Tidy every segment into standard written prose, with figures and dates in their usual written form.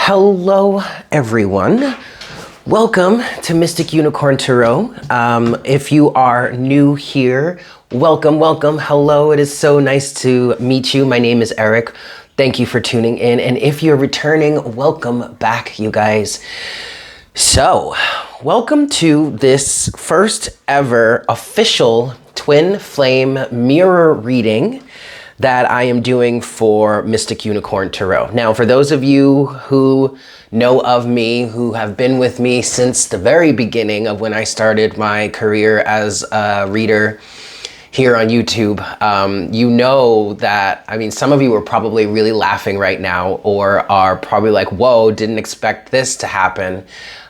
Hello, everyone. Welcome to Mystic Unicorn Tarot. If you are new here, welcome. Hello, it is so nice to meet you. My name is Eric. Thank you for tuning in. And if you're returning, welcome back, you guys. So, welcome to this first ever official twin flame mirror reading that I am doing for Mystic Unicorn Tarot. Now, for those of you who know of me, who have been with me since the very beginning of when I started my career as a reader here on YouTube, you know that, some of you are probably really laughing right now or are probably like, whoa, didn't expect this to happen.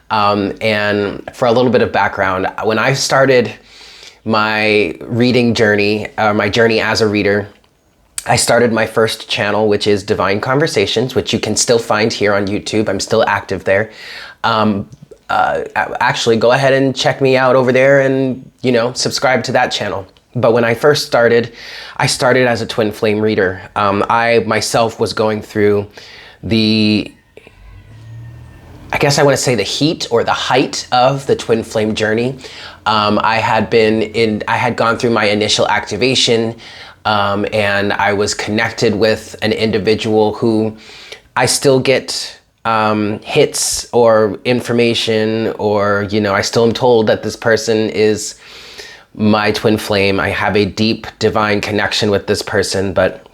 And for a little bit of background, when I started my reading journey, my journey as a reader, I started my first channel, which is Divine Conversations, which you can still find here on YouTube. I'm still active there. Actually, go ahead and check me out over there and, subscribe to that channel. But when I first started, I started as a twin flame reader. I myself was going through the heat or the height of the twin flame journey. I had gone through my initial activation, and I was connected with an individual who I still get hits or information, or I still am told that this person is my twin flame. I have a deep divine connection with this person, but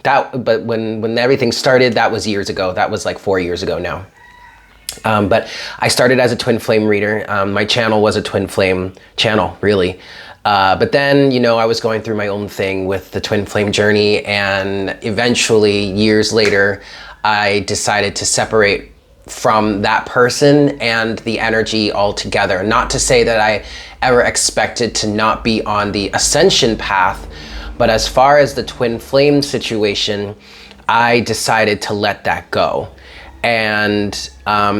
when everything started, that was years ago. That was like 4 years ago now. But I started as a twin flame reader. My channel was a twin flame channel, really. But then, I was going through my own thing with the twin flame journey, and eventually, years later, I decided to separate from that person and the energy altogether. Not to say that I ever expected to not be on the ascension path, but as far as the twin flame situation, I decided to let that go. And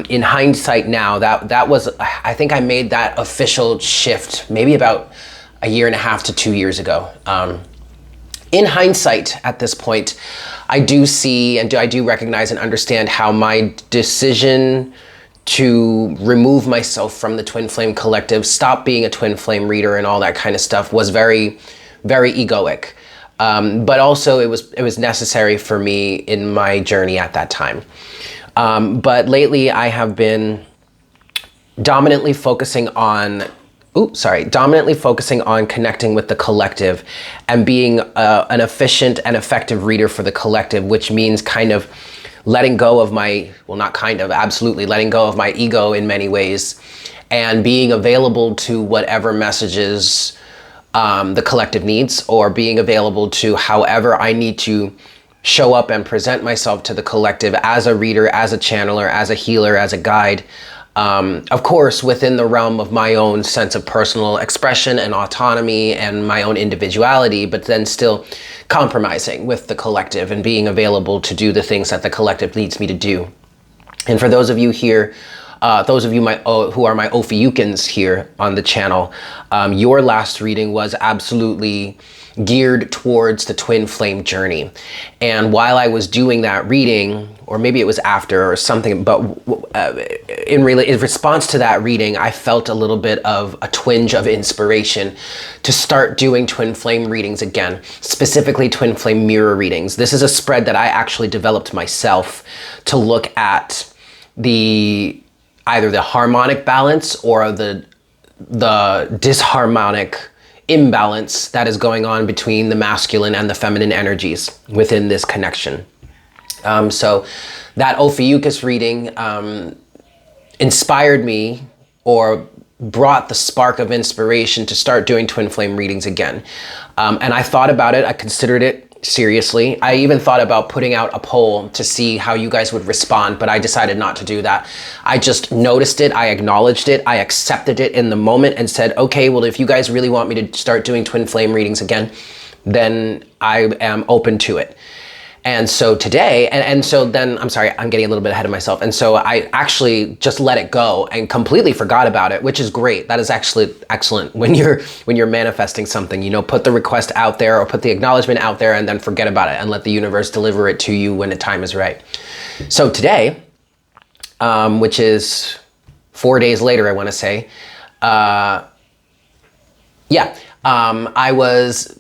in hindsight now, that was, I think I made that official shift maybe about a year and a half to 2 years ago. In hindsight, at this point, I do see and I do recognize and understand how my decision to remove myself from the twin flame collective, stop being a twin flame reader and all that kind of stuff, was very, very egoic. But also it was necessary for me in my journey at that time. But lately I have been dominantly focusing on connecting with the collective and being an efficient and effective reader for the collective, which means kind of letting go of absolutely letting go of my ego in many ways and being available to whatever messages the collective needs, or being available to however I need to show up and present myself to the collective as a reader, as a channeler, as a healer, as a guide. Of course, within the realm of my own sense of personal expression and autonomy and my own individuality, but then still compromising with the collective and being available to do the things that the collective needs me to do. And for those of you here, who are my Ophiuchans here on the channel, your last reading was absolutely geared towards the twin flame journey. And while I was doing that reading, or maybe it was after or something, but in response to that reading, I felt a little bit of a twinge of inspiration to start doing twin flame readings again, specifically twin flame mirror readings. This is a spread that I actually developed myself to look at either the harmonic balance or the disharmonic imbalance that is going on between the masculine and the feminine energies within this connection. So that Ophiuchus reading inspired me, or brought the spark of inspiration to start doing twin flame readings again. And I thought about it, I considered it seriously. I even thought about putting out a poll to see how you guys would respond, but I decided not to do that. I just noticed it, I acknowledged it, I accepted it in the moment and said, okay, well, if you guys really want me to start doing twin flame readings again, then I am open to it. And so today, I'm sorry, I'm getting a little bit ahead of myself. And so I actually just let it go and completely forgot about it, which is great. That is actually excellent when you're manifesting something, put the request out there or put the acknowledgement out there and then forget about it and let the universe deliver it to you when the time is right. So today, which is 4 days later, I want to say. I was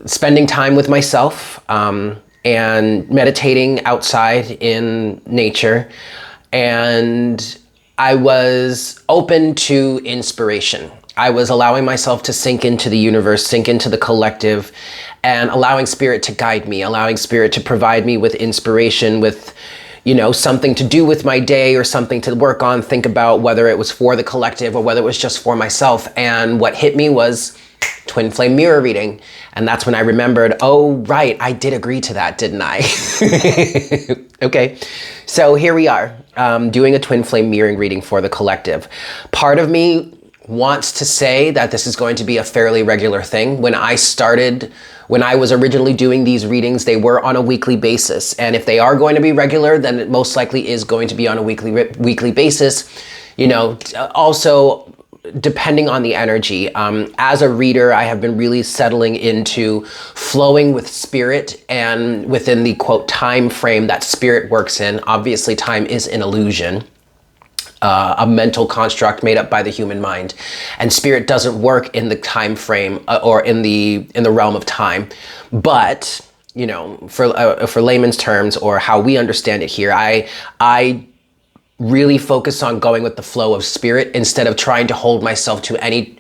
spending time with myself and meditating outside in nature, and I was open to inspiration. I was allowing myself to sink into the universe, sink into the collective, and allowing spirit to guide me, allowing spirit to provide me with inspiration, with, you know, something to do with my day or something to work on, think about, whether it was for the collective or whether it was just for myself. And what hit me was twin flame mirror reading. And that's when I remembered, oh, right, I did agree to that, didn't I? Okay, so here we are, doing a twin flame mirroring reading for the collective. Part of me wants to say that this is going to be a fairly regular thing. When I was originally doing these readings, they were on a weekly basis. And if they are going to be regular, then it most likely is going to be on a weekly basis. You know, also depending on the energy. As a reader, I have been really settling into flowing with spirit and within the quote time frame that spirit works in. Obviously, time is an illusion. A mental construct made up by the human mind, and spirit doesn't work in the time frame or in the realm of time. But you know, for layman's terms, or how we understand it here, I really focus on going with the flow of spirit instead of trying to hold myself to any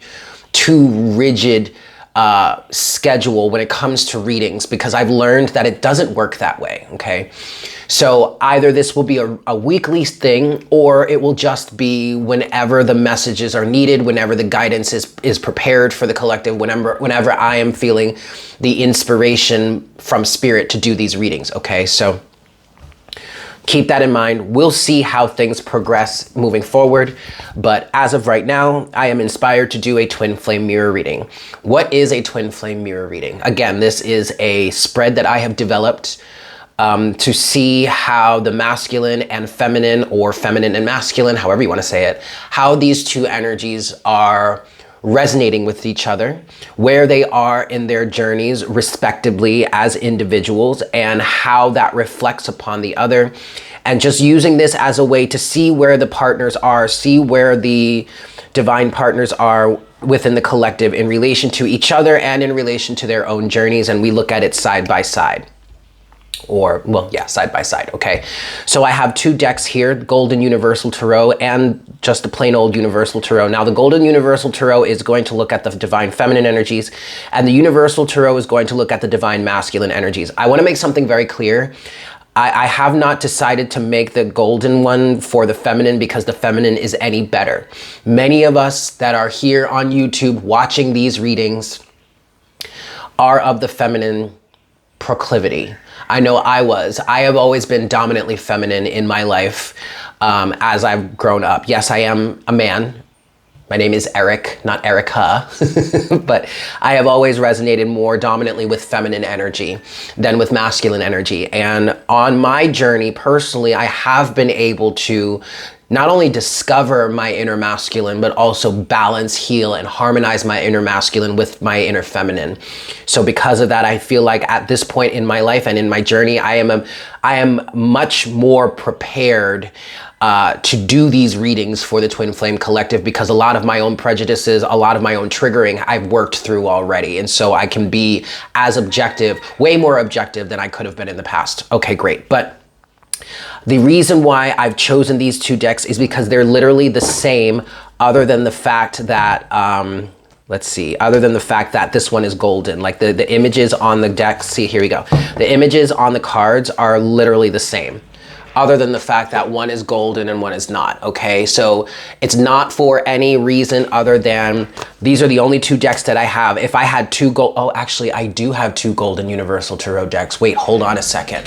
too rigid schedule when it comes to readings, because I've learned that it doesn't work that way. Okay. So either this will be a weekly thing, or it will just be whenever the messages are needed, whenever the guidance is prepared for the collective, whenever I am feeling the inspiration from spirit to do these readings. Okay, so keep that in mind. We'll see how things progress moving forward. But as of right now, I am inspired to do a twin flame mirror reading. What is a twin flame mirror reading? Again, this is a spread that I have developed to see how the masculine and feminine, or feminine and masculine, however you want to say it, how these two energies are resonating with each other, where they are in their journeys respectively as individuals, and how that reflects upon the other. And just using this as a way to see where the partners are, see where the divine partners are within the collective in relation to each other and in relation to their own journeys. And we look at it side by side. Or, well, yeah, side by side, okay? So I have two decks here, Golden Universal Tarot and just the plain old Universal Tarot. Now, the Golden Universal Tarot is going to look at the divine feminine energies, and the Universal Tarot is going to look at the divine masculine energies. I want to make something very clear. I have not decided to make the golden one for the feminine because the feminine is any better. Many of us that are here on YouTube watching these readings are of the feminine proclivity. I know I have always been dominantly feminine in my life as I've grown up. Yes, I am a man. My name is Eric, not Erica, but I have always resonated more dominantly with feminine energy than with masculine energy. And on my journey, personally, I have been able to not only discover my inner masculine, but also balance, heal, and harmonize my inner masculine with my inner feminine. So because of that, I feel like at this point in my life and in my journey, I am much more prepared to do these readings for the Twin Flame Collective, because a lot of my own prejudices, a lot of my own triggering, I've worked through already. And so I can be as objective, way more objective than I could have been in the past. Okay, great. But the reason why I've chosen these two decks is because they're literally the same, other than the fact that, other than the fact that this one is golden. Like the images on the deck, see, here we go. The images on the cards are literally the same, other than the fact that one is golden and one is not, okay? So it's not for any reason other than these are the only two decks that I have. If I had two oh, actually, I do have two Golden Universal Tarot decks. Wait, hold on a second.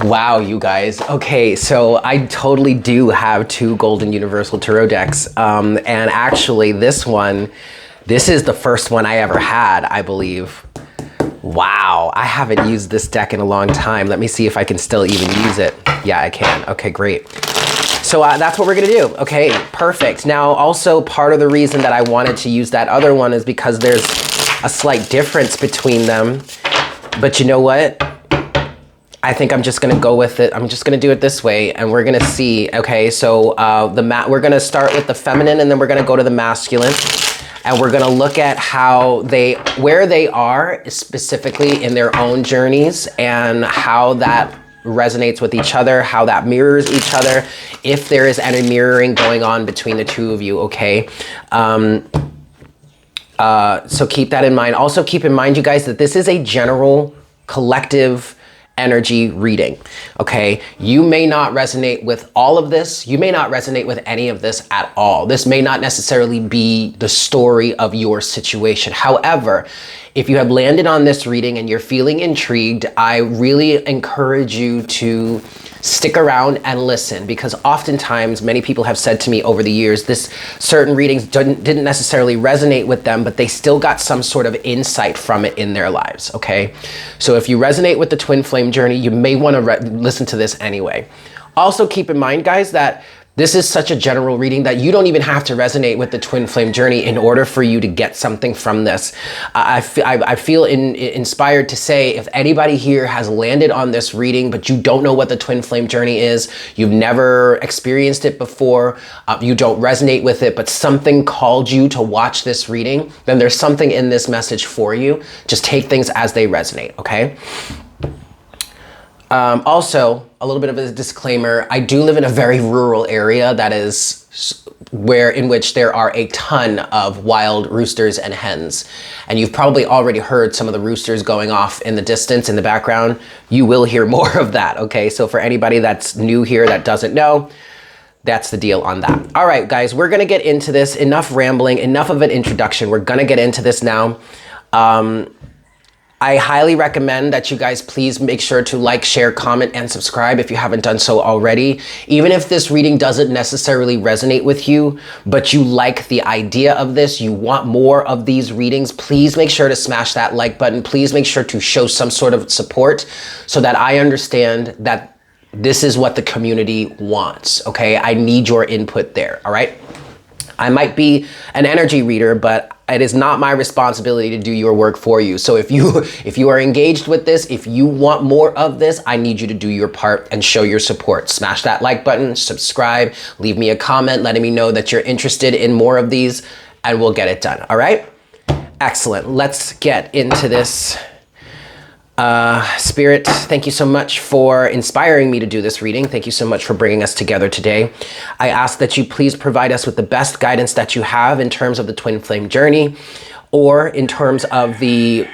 Wow, you guys. Okay, so I totally do have two Golden Universal Tarot decks. And actually this is the first one I ever had, I believe. Wow, I haven't used this deck in a long time. Let me see if I can still even use it. Yeah, I can. Okay, great. So that's what we're gonna do. Okay, perfect. Now, also part of the reason that I wanted to use that other one is because there's a slight difference between them. But you know what? I think I'm just gonna go with it. I'm just gonna do it this way, and we're gonna see. Okay, so we're gonna start with the feminine, and then we're gonna go to the masculine, and we're gonna look at where they are specifically in their own journeys, and how that resonates with each other, how that mirrors each other, if there is any mirroring going on between the two of you. Okay. So keep that in mind. Also keep in mind, you guys, that this is a general collective energy reading. Okay. You may not resonate with all of this. You may not resonate with any of this at all. This may not necessarily be the story of your situation. However, if you have landed on this reading and you're feeling intrigued, I really encourage you to stick around and listen, because oftentimes many people have said to me over the years, this certain readings didn't necessarily resonate with them, but they still got some sort of insight from it in their lives. Okay. So if you resonate with the twin flame journey, you may want to listen to this anyway. Also keep in mind, guys, that this is such a general reading that you don't even have to resonate with the twin flame journey in order for you to get something from this. I feel inspired to say, if anybody here has landed on this reading, but you don't know what the twin flame journey is, you've never experienced it before, you don't resonate with it, but something called you to watch this reading, then there's something in this message for you. Just take things as they resonate, okay? Also, a little bit of a disclaimer, I do live in a very rural area that is in which there are a ton of wild roosters and hens. And you've probably already heard some of the roosters going off in the distance in the background. You will hear more of that, okay? So for anybody that's new here that doesn't know, that's the deal on that. All right, guys, we're gonna get into this. Enough rambling, enough of an introduction. We're gonna get into this now. I highly recommend that you guys please make sure to like, share, comment, and subscribe if you haven't done so already. Even if this reading doesn't necessarily resonate with you, but you like the idea of this, you want more of these readings, please make sure to smash that like button. Please make sure to show some sort of support so that I understand that this is what the community wants, okay? I need your input there, all right? I might be an energy reader, but it is not my responsibility to do your work for you. So if you are engaged with this, if you want more of this, I need you to do your part and show your support. Smash that like button, subscribe, leave me a comment letting me know that you're interested in more of these, and we'll get it done. All right? Excellent. Let's get into this. Spirit, thank you so much for inspiring me to do this reading. Thank you so much for bringing us together today. I ask that you please provide us with the best guidance that you have in terms of the twin flame journey, or in terms of the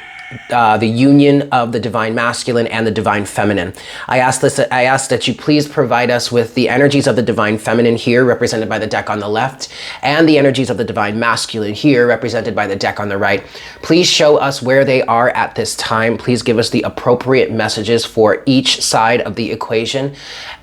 union of the divine masculine and the divine feminine. I ask that you please provide us with the energies of the divine feminine here, represented by the deck on the left, and the energies of the divine masculine here, represented by the deck on the right. Please show us where they are at this time. Please give us the appropriate messages for each side of the equation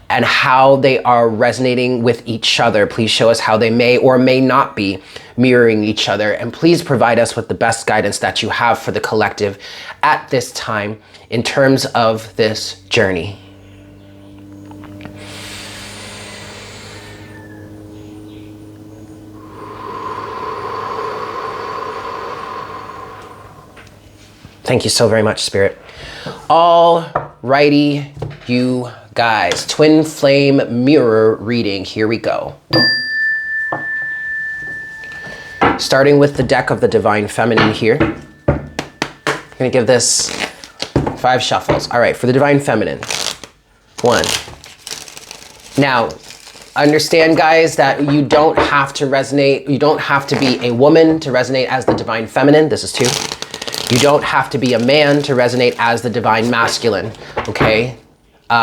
and how they are resonating with each other. Please show us how they may or may not be mirroring each other. And please provide us with the best guidance that you have for the collective at this time in terms of this journey. Thank you so very much, Spirit. All righty, you guys. Twin flame mirror reading. Here we go. Starting with the deck of the divine feminine here. I'm gonna give this 5 shuffles. All right, for the divine feminine. 1. Now, understand, guys, that you don't have to resonate. You don't have to be a woman to resonate as the divine feminine. This is 2. You don't have to be a man to resonate as the divine masculine, okay?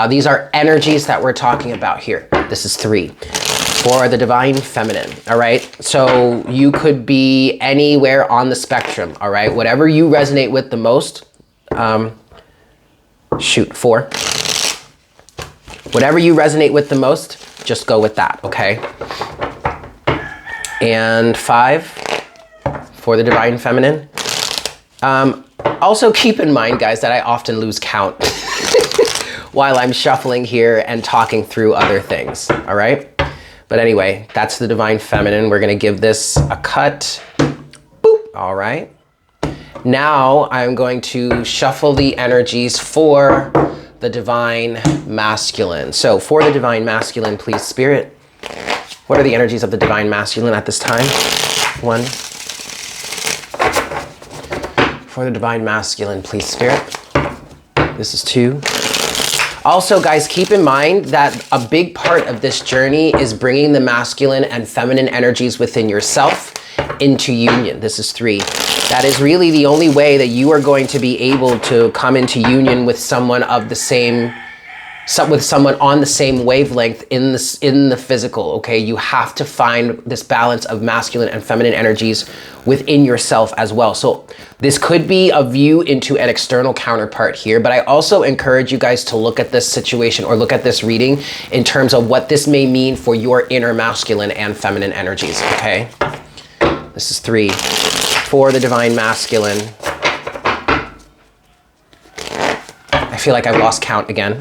These are energies that we're talking about here. This is 3 for the divine feminine, all right? So you could be anywhere on the spectrum, all right? Whatever you resonate with the most, 4. Whatever you resonate with the most, just go with that, okay? And 5 for the divine feminine. Also keep in mind, guys, that I often lose count while I'm shuffling here and talking through other things, all right? But anyway, that's the divine feminine. We're gonna give this a cut. Boop, all right. Now I'm going to shuffle the energies for the divine masculine. So for the divine masculine, please, Spirit, what are the energies of the divine masculine at this time? 1. For the divine masculine, please, Spirit. This is 2. Also, guys, keep in mind that a big part of this journey is bringing the masculine and feminine energies within yourself into union. This is 3. That is really the only way that you are going to be able to come into union with someone of the same, with someone on the same wavelength in the physical, okay? You have to find this balance of masculine and feminine energies within yourself as well. So this could be a view into an external counterpart here, but I also encourage you guys to look at this situation or look at this reading in terms of what this may mean for your inner masculine and feminine energies, okay? This is 3. For the divine masculine. I feel like I've lost count again.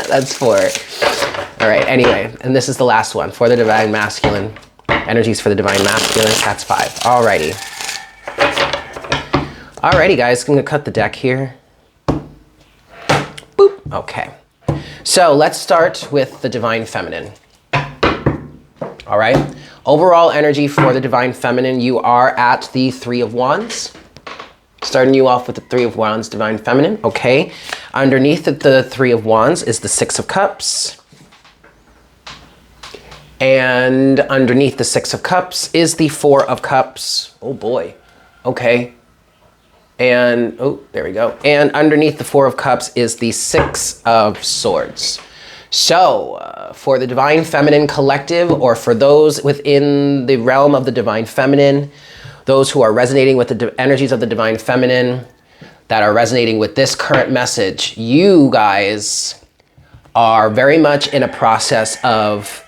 That's 4. All right, anyway, and this is the last one. For the divine masculine. Energies for the divine masculine. That's 5. Alrighty. Alrighty, guys, I'm gonna cut the deck here. Boop. Okay. So let's start with the divine feminine. All right. Overall energy for the divine feminine, you are at the 3 of Wands. Starting you off with the 3 of Wands, divine feminine. Okay. Underneath the 3 of Wands is the 6 of Cups. And underneath the 6 of Cups is the 4 of Cups. Oh boy. Okay. And, oh, there we go. And underneath the 4 of Cups is the 6 of Swords. So, for the divine feminine collective, or for those within the realm of the divine feminine, those who are resonating with the energies of the divine feminine, that are resonating with this current message, you guys are very much in a process of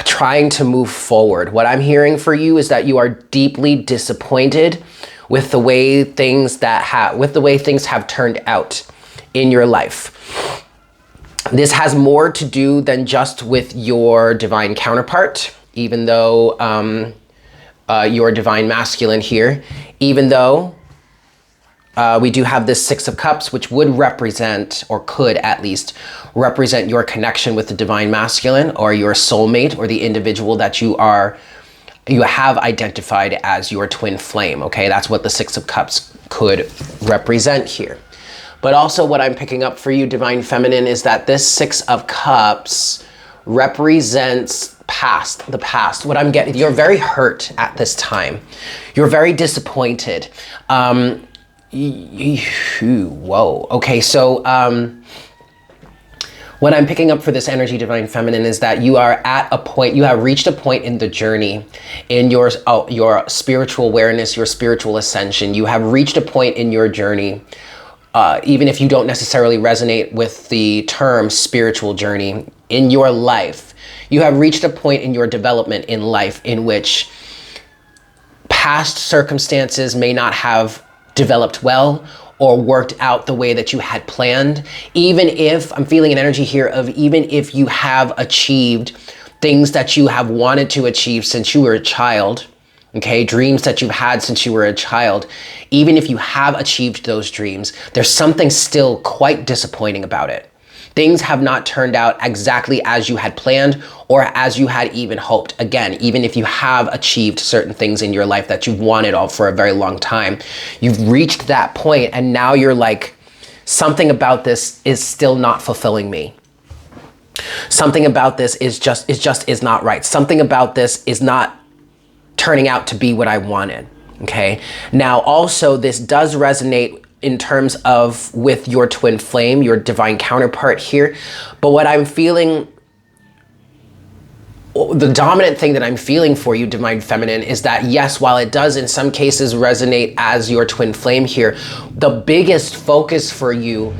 trying to move forward. What I'm hearing for you is that you are deeply disappointed with the way things have turned out in your life. This has more to do than just with your divine counterpart, even though your divine masculine here, even though we do have this 6 of Cups, which would represent, or could at least represent, your connection with the divine masculine, or your soulmate, or the individual that you have identified as your twin flame, okay? That's what the 6 of Cups could represent here. But also what I'm picking up for you, divine feminine, is that this 6 of Cups represents the past. What I'm getting, you're very hurt at this time. You're very disappointed. Whoa. Okay, so what I'm picking up for this energy, divine feminine, is that you are at a point, you have reached a point in the journey, in your spiritual awareness, your spiritual ascension. You have reached a point in your journey, even if you don't necessarily resonate with the term spiritual journey in your life, you have reached a point in your development in life in which past circumstances may not have developed well or worked out the way that you had planned. Even if, I'm feeling an energy here of, even if you have achieved things that you have wanted to achieve since you were a child, okay, dreams that you've had since you were a child, even if you have achieved those dreams, there's something still quite disappointing about it. Things have not turned out exactly as you had planned or as you had even hoped. Again, even if you have achieved certain things in your life that you've wanted all for a very long time, you've reached that point and now you're like, something about this is still not fulfilling me. Something about this is not right. Something about this is not turning out to be what I wanted, okay? Now, also, this does resonate in terms of with your twin flame, your divine counterpart here. But what I'm feeling, the dominant thing that I'm feeling for you, divine feminine, is that yes, while it does in some cases resonate as your twin flame here, the biggest focus for you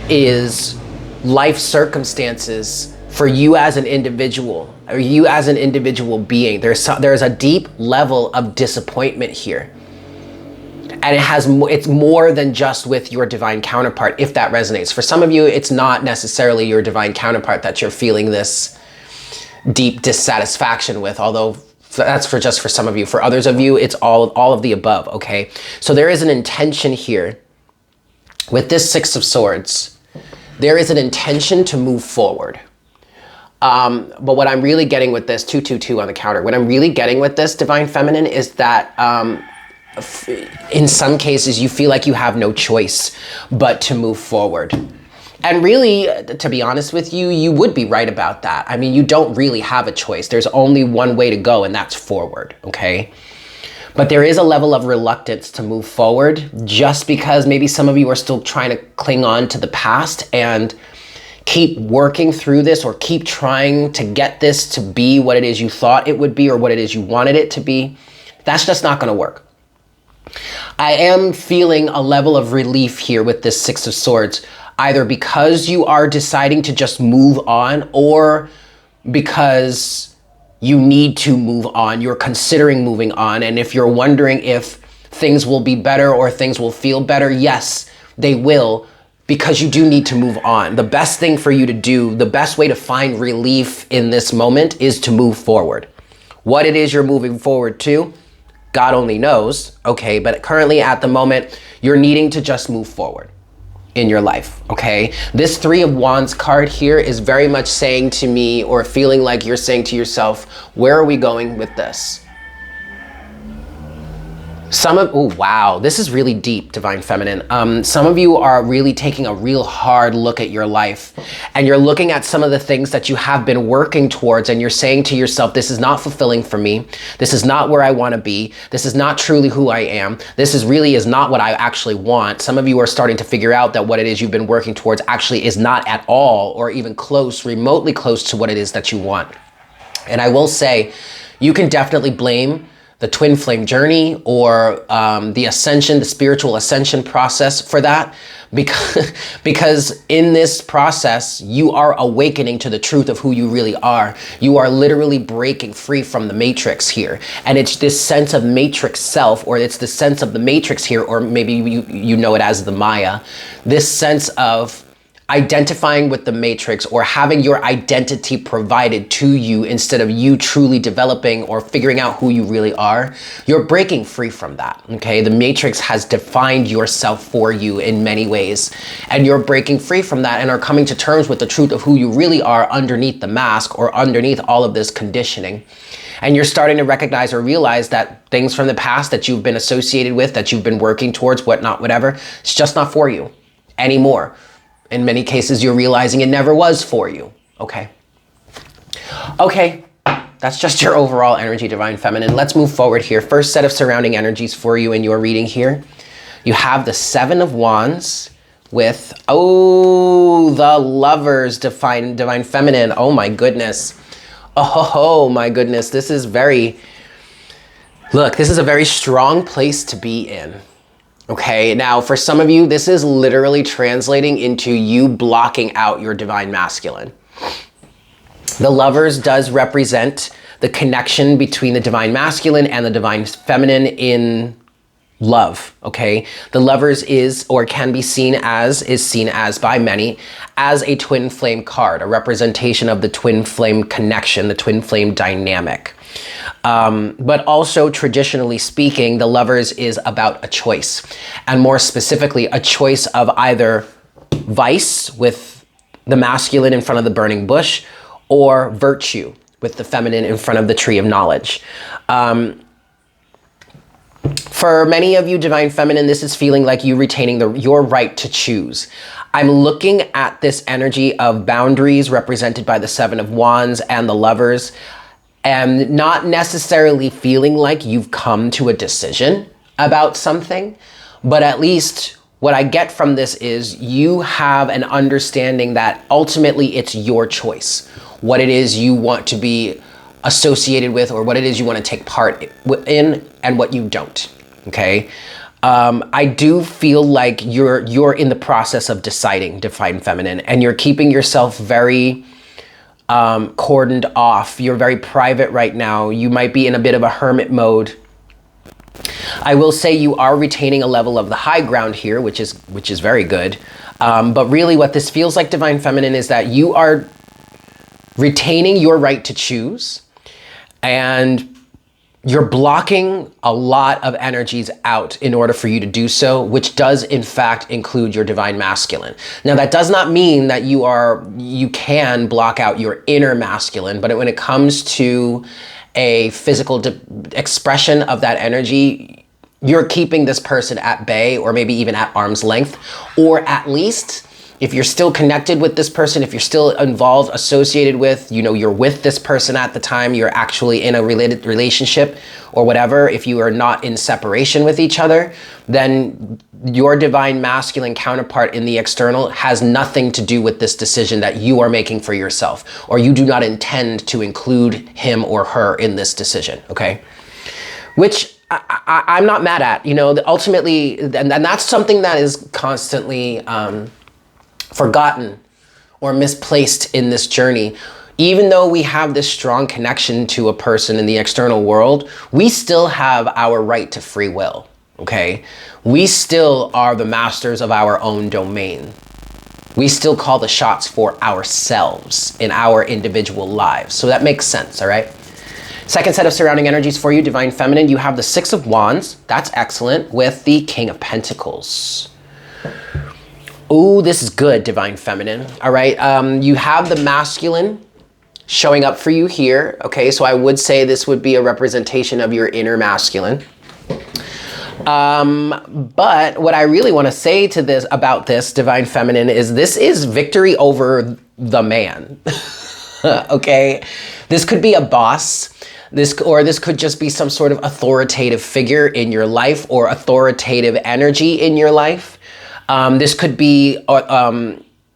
is life circumstances for you as an individual, or you as an individual being. There's a deep level of disappointment here. And it's more than just with your divine counterpart, if that resonates. For some of you, it's not necessarily your divine counterpart that you're feeling this deep dissatisfaction with, although that's for some of you. For others of you, it's all of the above, okay? So there is an intention here with this Six of Swords, there is an intention to move forward. But what I'm really getting with this, 222 on the counter, what I'm really getting with this, Divine Feminine, is that in some cases you feel like you have no choice but to move forward. And really, to be honest with you, you would be right about that. I mean, you don't really have a choice. There's only one way to go, and that's forward, okay? But there is a level of reluctance to move forward just because maybe some of you are still trying to cling on to the past and keep working through this, or keep trying to get this to be what it is you thought it would be or what it is you wanted it to be. That's just not going to work. I am feeling a level of relief here with this Six of Swords, either because you are deciding to just move on, or because you need to move on. You're considering moving on. And if you're wondering if things will be better or things will feel better, yes, they will, because you do need to move on. The best thing for you to do, the best way to find relief in this moment, is to move forward. What it is you're moving forward to, God only knows, okay? But currently at the moment, you're needing to just move forward in your life, okay? This Three of Wands card here is very much saying to me, or feeling like you're saying to yourself, where are we going with this? Oh wow, this is really deep, Divine Feminine. Some of you are really taking a real hard look at your life, and you're looking at some of the things that you have been working towards, and you're saying to yourself, this is not fulfilling for me. This is not where I want to be. This is not truly who I am. This is not what I actually want. Some of you are starting to figure out that what it is you've been working towards actually is not at all, or even close, remotely close to what it is that you want. And I will say, you can definitely blame the twin flame journey, or the ascension, the spiritual ascension process for that, because in this process, you are awakening to the truth of who you really are. You are literally breaking free from the matrix here. And it's this sense of matrix self, or it's the sense of the matrix here, or maybe you know it as the Maya, this sense of identifying with the matrix, or having your identity provided to you instead of you truly developing or figuring out who you really are. You're breaking free from that, okay? The matrix has defined yourself for you in many ways, and you're breaking free from that and are coming to terms with the truth of who you really are underneath the mask, or underneath all of this conditioning. And you're starting to recognize or realize that things from the past that you've been associated with, that you've been working towards, whatnot, whatever, it's just not for you anymore. In many cases, you're realizing it never was for you, okay? Okay, that's just your overall energy, Divine Feminine. Let's move forward here. First set of surrounding energies for you in your reading here. You have the Seven of Wands with, the Lovers, Divine Feminine. Oh my goodness. Oh my goodness, this is a very strong place to be in. Okay, now for some of you, this is literally translating into you blocking out your divine masculine. The Lovers does represent the connection between the divine masculine and the divine feminine in love, okay? The Lovers is seen as by many as a twin flame card, a representation of the twin flame connection, the twin flame dynamic. But also, traditionally speaking, the Lovers is about a choice, and more specifically, a choice of either vice with the masculine in front of the burning bush, or virtue with the feminine in front of the tree of knowledge. For many of you, Divine Feminine, this is feeling like you retaining your right to choose. I'm looking at this energy of boundaries represented by the Seven of Wands and the Lovers, and not necessarily feeling like you've come to a decision about something, but at least what I get from this is you have an understanding that ultimately it's your choice, what it is you want to be associated with, or what it is you want to take part in, and what you don't, okay? I do feel like you're in the process of deciding, Divine Feminine, and you're keeping yourself very cordoned off. You're very private right now. You might be in a bit of a hermit mode. I will say you are retaining a level of the high ground here, which is very good. But really what this feels like, Divine Feminine, is that you are retaining your right to choose, and you're blocking a lot of energies out in order for you to do so, which does in fact include your divine masculine. Now, that does not mean that you can block out your inner masculine, but when it comes to a physical expression of that energy, you're keeping this person at bay, or maybe even at arm's length, or at least if you're still connected with this person, if you're still involved, associated with, you're with this person at the time, you're actually in a related relationship or whatever, if you are not in separation with each other, then your divine masculine counterpart in the external has nothing to do with this decision that you are making for yourself, or you do not intend to include him or her in this decision, okay? Which I'm not mad at, ultimately, and that's something that is constantly, forgotten or misplaced in this journey. Even though we have this strong connection to a person in the external world, we still have our right to free will, okay? We still are the masters of our own domain. We still call the shots for ourselves in our individual lives. So that makes sense, all right? Second set of surrounding energies for you, Divine Feminine, you have the Six of Wands. That's excellent, with the King of Pentacles. Ooh, this is good, Divine Feminine. All right, you have the masculine showing up for you here. Okay, so I would say this would be a representation of your inner masculine. But what I really want to say to this about this, Divine Feminine, is this is victory over the man. Okay, this could be a boss. This could just be some sort of authoritative figure in your life, or authoritative energy in your life. This could be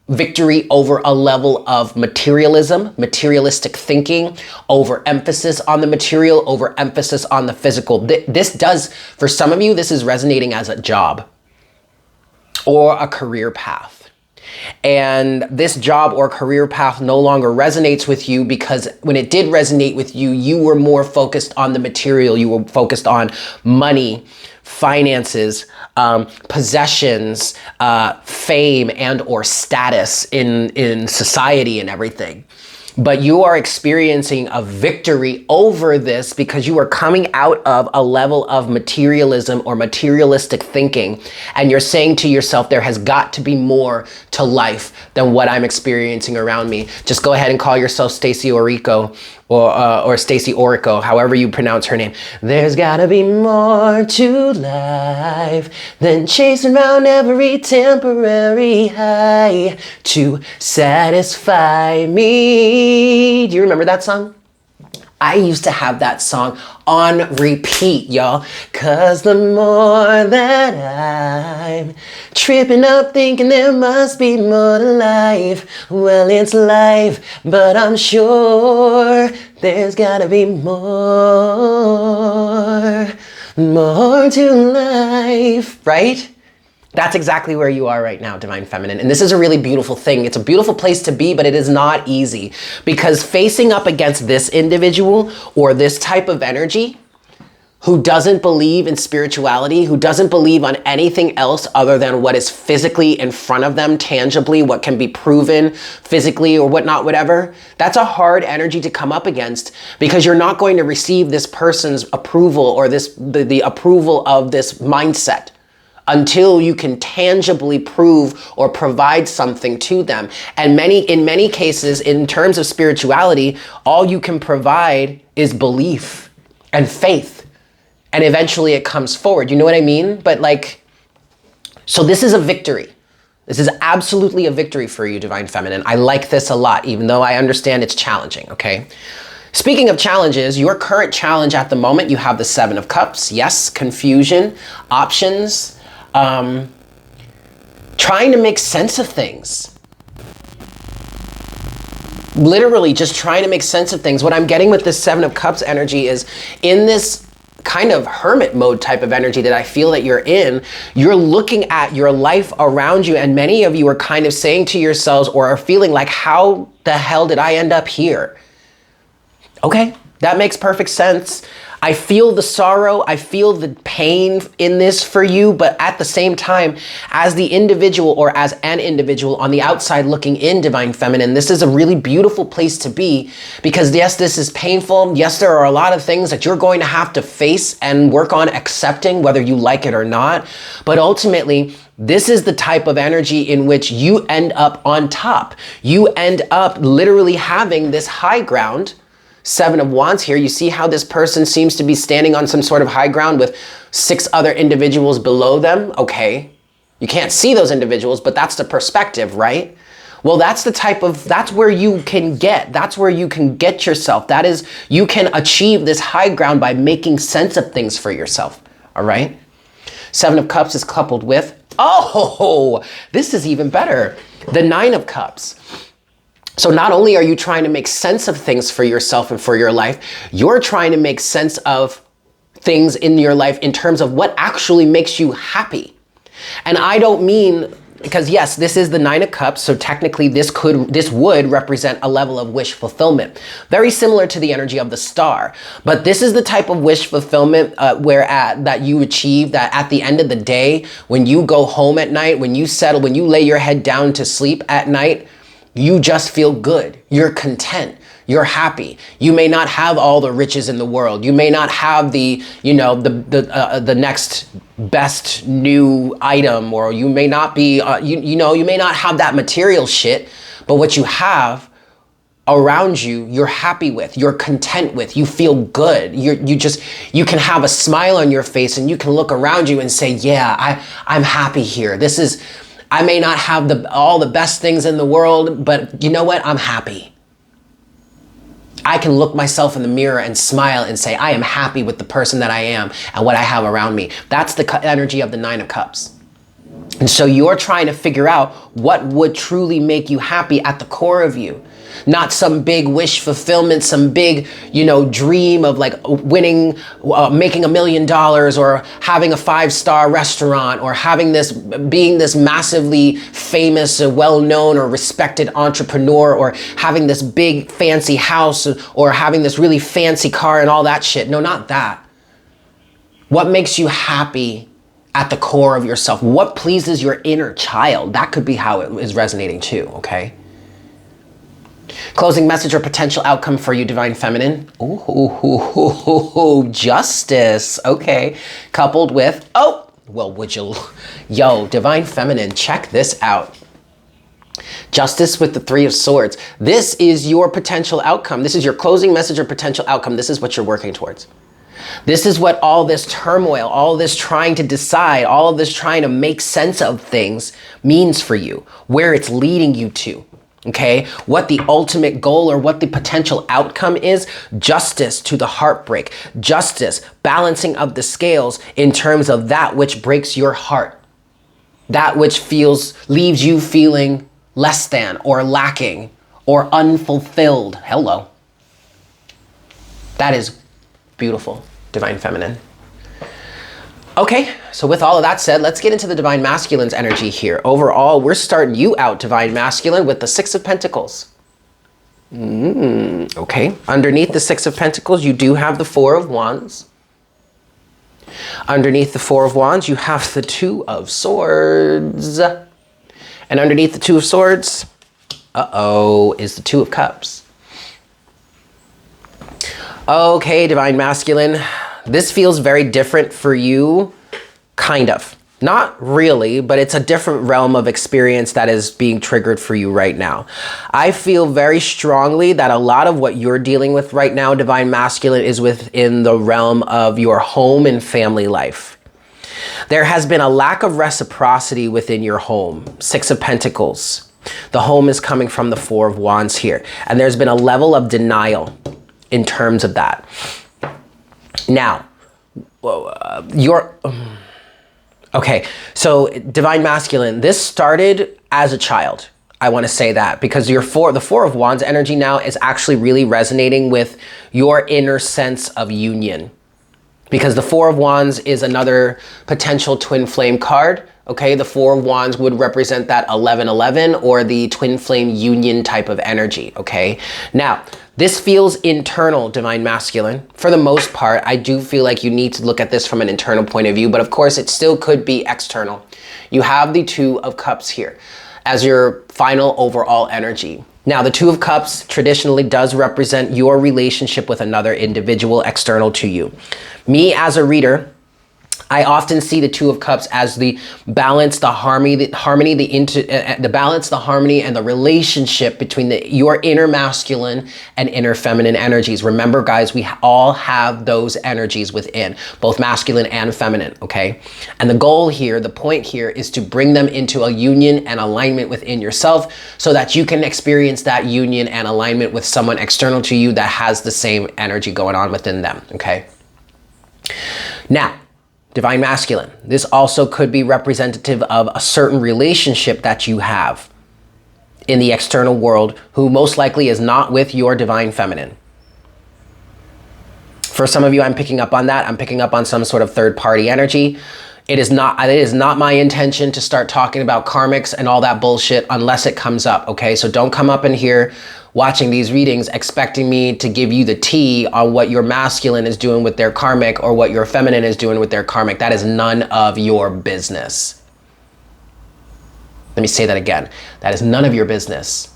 victory over a level of materialism, materialistic thinking, overemphasis on the material, overemphasis on the physical. This does, for some of you, this is resonating as a job or a career path. And this job or career path no longer resonates with you, because when it did resonate with you, you were more focused on the material. You were focused on money, finances, possessions, fame, and or status in society and everything. But you are experiencing a victory over this because you are coming out of a level of materialism or materialistic thinking, and you're saying to yourself, there has got to be more to life than what I'm experiencing around me. Just go ahead and call yourself Stacey Orico, or Stacey Orico, however you pronounce her name. There's gotta be more to life than chasing around every temporary high to satisfy me. Do you remember that song? I used to have that song on repeat, y'all. 'Cause the more that I'm tripping up thinking there must be more to life. Well, it's life, but I'm sure there's gotta be more to life, right? That's exactly where you are right now, Divine Feminine. And this is a really beautiful thing. It's a beautiful place to be, but it is not easy, because facing up against this individual or this type of energy who doesn't believe in spirituality, who doesn't believe on anything else other than what is physically in front of them, tangibly, what can be proven physically or whatnot, whatever, that's a hard energy to come up against, because you're not going to receive this person's approval or the approval of this mindset until you can tangibly prove or provide something to them. And in many cases, in terms of spirituality, all you can provide is belief and faith. And eventually it comes forward. You know what I mean? But so this is a victory. This is absolutely a victory for you, Divine Feminine. I like this a lot, even though I understand it's challenging, okay? Speaking of challenges, your current challenge at the moment, you have the Seven of Cups. Yes, confusion, options, trying to make sense of things. Literally just trying to make sense of things. What I'm getting with this Seven of Cups energy is, in this kind of hermit mode type of energy that I feel that you're in, you're looking at your life around you, and many of you are kind of saying to yourselves, or are feeling like, how the hell did I end up here? Okay, that makes perfect sense. I feel the sorrow, I feel the pain in this for you, but at the same time, as the individual or as an individual on the outside looking in, Divine Feminine, this is a really beautiful place to be because yes, this is painful. Yes, there are a lot of things that you're going to have to face and work on accepting, whether you like it or not. But ultimately, this is the type of energy in which you end up on top. You end up literally having this high ground. Seven of Wands here, you see how this person seems to be standing on some sort of high ground with 6 other individuals below them? Okay, you can't see those individuals, but that's the perspective, right? Well, that's where you can get yourself. That is, you can achieve this high ground by making sense of things for yourself, all right? 7 of Cups is coupled with, oh, this is even better, the 9 of Cups. So not only are you trying to make sense of things for yourself and for your life, you're trying to make sense of things in your life in terms of what actually makes you happy. And I don't mean, because yes, this is the 9 of Cups, so technically this would represent a level of wish fulfillment. Very similar to the energy of the Star. But this is the type of wish fulfillment that you achieve, that at the end of the day, when you go home at night, when you settle, when you lay your head down to sleep at night, you just feel good. You're content. You're happy. You may not have all the riches in the world. You may not have the next best new item, or you may not be, you may not have that material shit, but what you have around you, you're happy with, you're content with, you feel good. You can have a smile on your face and you can look around you and say, yeah, I'm happy here. I may not have all the best things in the world, but you know what? I'm happy. I can look myself in the mirror and smile and say, I am happy with the person that I am and what I have around me. That's the energy of the 9 of Cups. And so you're trying to figure out what would truly make you happy at the core of you. Not some big wish fulfillment, some big, dream of like winning, making $1 million, or having a 5-star restaurant, or being this massively famous, well-known or respected entrepreneur, or having this big fancy house, or having this really fancy car and all that shit. No, not that. What makes you happy at the core of yourself? What pleases your inner child? That could be how it is resonating too, okay? Closing message or potential outcome for you, Divine Feminine. Ooh, Justice. Okay. Coupled with, Divine Feminine, check this out. Justice with the 3 of Swords. This is your potential outcome. This is your closing message or potential outcome. This is what you're working towards. This is what all this turmoil, all this trying to decide, all of this trying to make sense of things means for you, where it's leading you to. Okay, what the ultimate goal or what the potential outcome is: justice to the heartbreak, justice, balancing of the scales in terms of that which breaks your heart, that which leaves you feeling less than or lacking or unfulfilled. Hello. That is beautiful, Divine Feminine. Okay, so with all of that said, let's get into the Divine Masculine's energy here. Overall, we're starting you out, Divine Masculine, with the 6 of Pentacles. Okay, underneath the 6 of Pentacles, you do have the 4 of Wands. Underneath the 4 of Wands, you have the 2 of Swords. And underneath the 2 of Swords, is the 2 of Cups. Okay, Divine Masculine. This feels very different for you, kind of. Not really, but it's a different realm of experience that is being triggered for you right now. I feel very strongly that a lot of what you're dealing with right now, Divine Masculine, is within the realm of your home and family life. There has been a lack of reciprocity within your home. 6 of Pentacles. The home is coming from the 4 of Wands here. And there's been a level of denial in terms of that. Now, okay, so Divine Masculine, this started as a child. I want to say that because the 4 of Wands energy now is actually really resonating with your inner sense of union. because the Four of Wands is another potential twin flame card. Okay, the Four of Wands would represent that 1111 or the twin flame union type of energy. Okay, now this feels internal, Divine Masculine. For the most part, I do feel like you need to look at this from an internal point of view, but of course it still could be external. You have the Two of Cups here as your final overall energy. Now, the Two of Cups traditionally does represent your relationship with another individual external to you. Me as a reader, I often see the Two of Cups as the balance, the harmony, the balance, the harmony, and the relationship between your inner masculine and inner feminine energies. Remember, guys, we all have those energies within, both masculine and feminine, okay? And the goal here, the point here, is to bring them into a union and alignment within yourself so that you can experience that union and alignment with someone external to you that has the same energy going on within them, okay? Now, Divine Masculine, this also could be representative of a certain relationship that you have in the external world who most likely is not with your Divine Feminine. For some of you, I'm picking up on that. I'm picking up on some sort of third party energy. It is not my intention to start talking about karmics and all that bullshit unless it comes up, okay? So don't come up in here watching these readings expecting me to give you the tea on what your masculine is doing with their karmic or what your feminine is doing with their karmic. That is none of your business. Let me say that again. That is none of your business.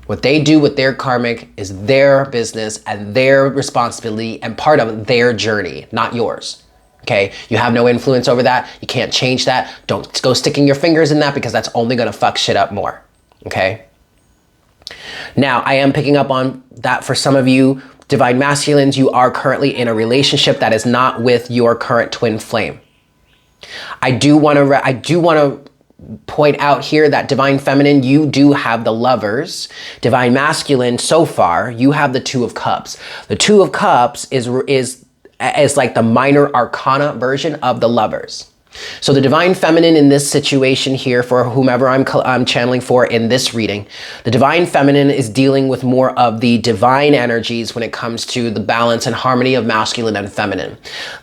What they do with their karmic is their business and their responsibility and part of their journey, not yours. Okay, you have no influence over that. You can't change that. Don't go sticking your fingers in that because that's only gonna fuck shit up more, okay? Now, I am picking up on that for some of you Divine Masculines, you are currently in a relationship that is not with your current twin flame. I do wanna point out here that Divine Feminine, you do have the Lovers. Divine Masculine, so far, you have the Two of Cups. The Two of Cups is like the minor arcana version of the Lovers. So the Divine Feminine in this situation here, for whomever I'm channeling for in this reading, the Divine Feminine is dealing with more of the divine energies when it comes to the balance and harmony of masculine and feminine.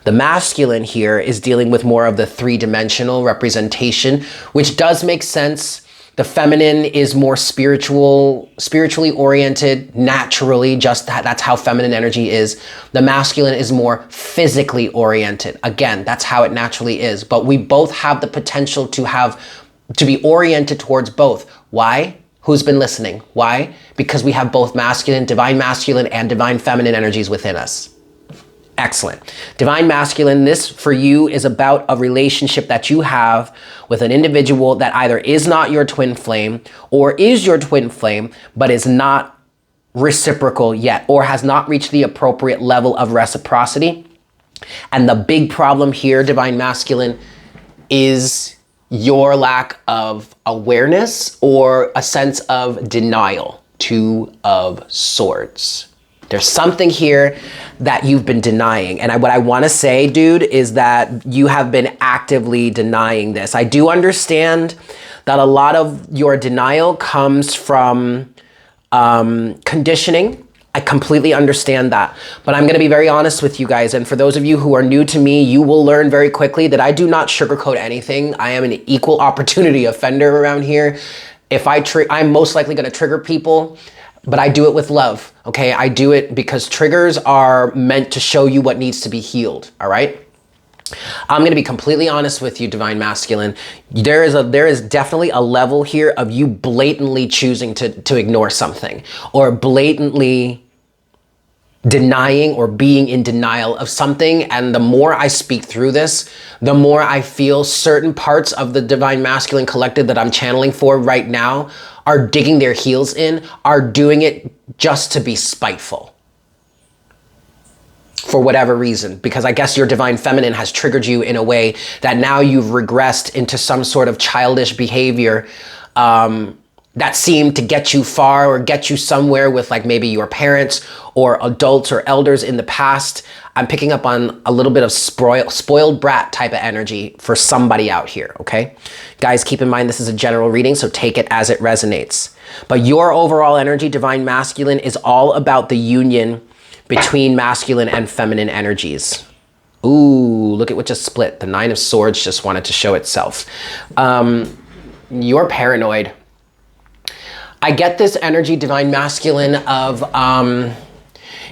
The masculine here is dealing with more of the three-dimensional representation, which does make sense. The feminine is more spiritually oriented, naturally, just that's how feminine energy is. The masculine is more physically oriented. Again, that's how it naturally is. But we both have the potential to be oriented towards both. Why? Who's been listening? Why? Because we have both divine masculine and divine feminine energies within us. Excellent. Divine Masculine, this for you is about a relationship that you have with an individual that either is not your twin flame or is your twin flame, but is not reciprocal yet or has not reached the appropriate level of reciprocity. And the big problem here, Divine Masculine, is your lack of awareness or a sense of denial. Two of Swords. There's something here that you've been denying. And what I want to say, dude, is that you have been actively denying this. I do understand that a lot of your denial comes from conditioning. I completely understand that. But I'm going to be very honest with you guys. And for those of you who are new to me, you will learn very quickly that I do not sugarcoat anything. I am an equal opportunity offender around here. If I'm most likely going to trigger people, but I do it with love, okay? I do it because triggers are meant to show you what needs to be healed, all right? I'm gonna be completely honest with you, Divine Masculine. There is definitely a level here of you blatantly choosing to ignore something or blatantly denying or being in denial of something. And the more I speak through this, the more I feel certain parts of the Divine Masculine collective that I'm channeling for right now are digging their heels in, are doing it just to be spiteful. For whatever reason, because I guess your Divine Feminine has triggered you in a way that now you've regressed into some sort of childish behavior that seemed to get you far or get you somewhere with like maybe your parents or adults or elders in the past. I'm picking up on a little bit of spoiled brat type of energy for somebody out here, okay? Guys, keep in mind this is a general reading, so take it as it resonates. But your overall energy, Divine Masculine, is all about the union between masculine and feminine energies. Ooh, look at what just split. The Nine of Swords just wanted to show itself. You're paranoid. I get this energy, Divine Masculine, of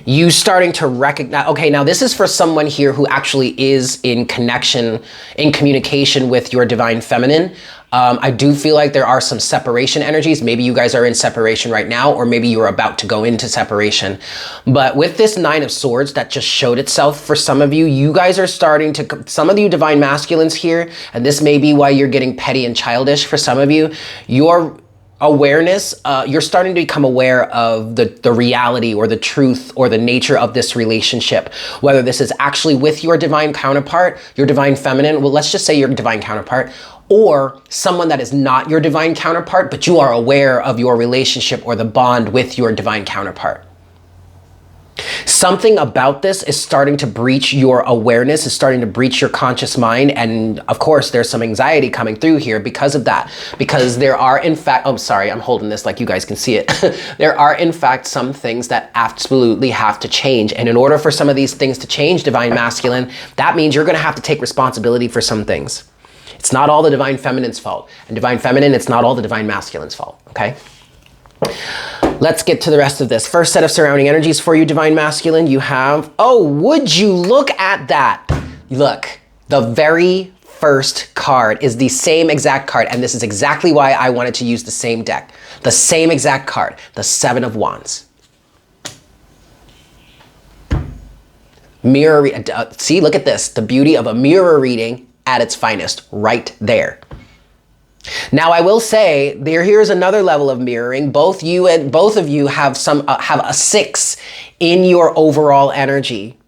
you starting to recognize, okay, now this is for someone here who actually is in connection, in communication with your Divine Feminine. I do feel like there are some separation energies. Maybe you guys are in separation right now, or maybe you're about to go into separation. But with this Nine of Swords that just showed itself for some of you, you guys are starting to, some of you Divine Masculines here, and this may be why you're getting petty and childish for some of you, your awareness, you're starting to become aware of the reality or the truth or the nature of this relationship, whether this is actually with your divine counterpart, your Divine Feminine, well, let's just say your divine counterpart, or someone that is not your divine counterpart, but you are aware of your relationship or the bond with your divine counterpart. Something about this is starting to breach your awareness, is starting to breach your conscious mind. And of course, there's some anxiety coming through here because of that. Because there are, in fact, oh, sorry, I'm holding this like you guys can see it. There are, in fact, some things that absolutely have to change. And in order for some of these things to change, Divine Masculine, that means you're going to have to take responsibility for some things. It's not all the Divine Feminine's fault. And Divine Feminine, it's not all the Divine Masculine's fault, okay? Let's get to the rest of this. First set of surrounding energies for you, Divine Masculine. You have, oh, would you look at that? Look, the very first card is the same exact card. And this is exactly why I wanted to use the same deck. The same exact card, the Seven of Wands. Mirror, see, look at this. The beauty of a mirror reading at its finest right there. Now, I will say here's another level of mirroring. Both of you have have a 6 in your overall energy.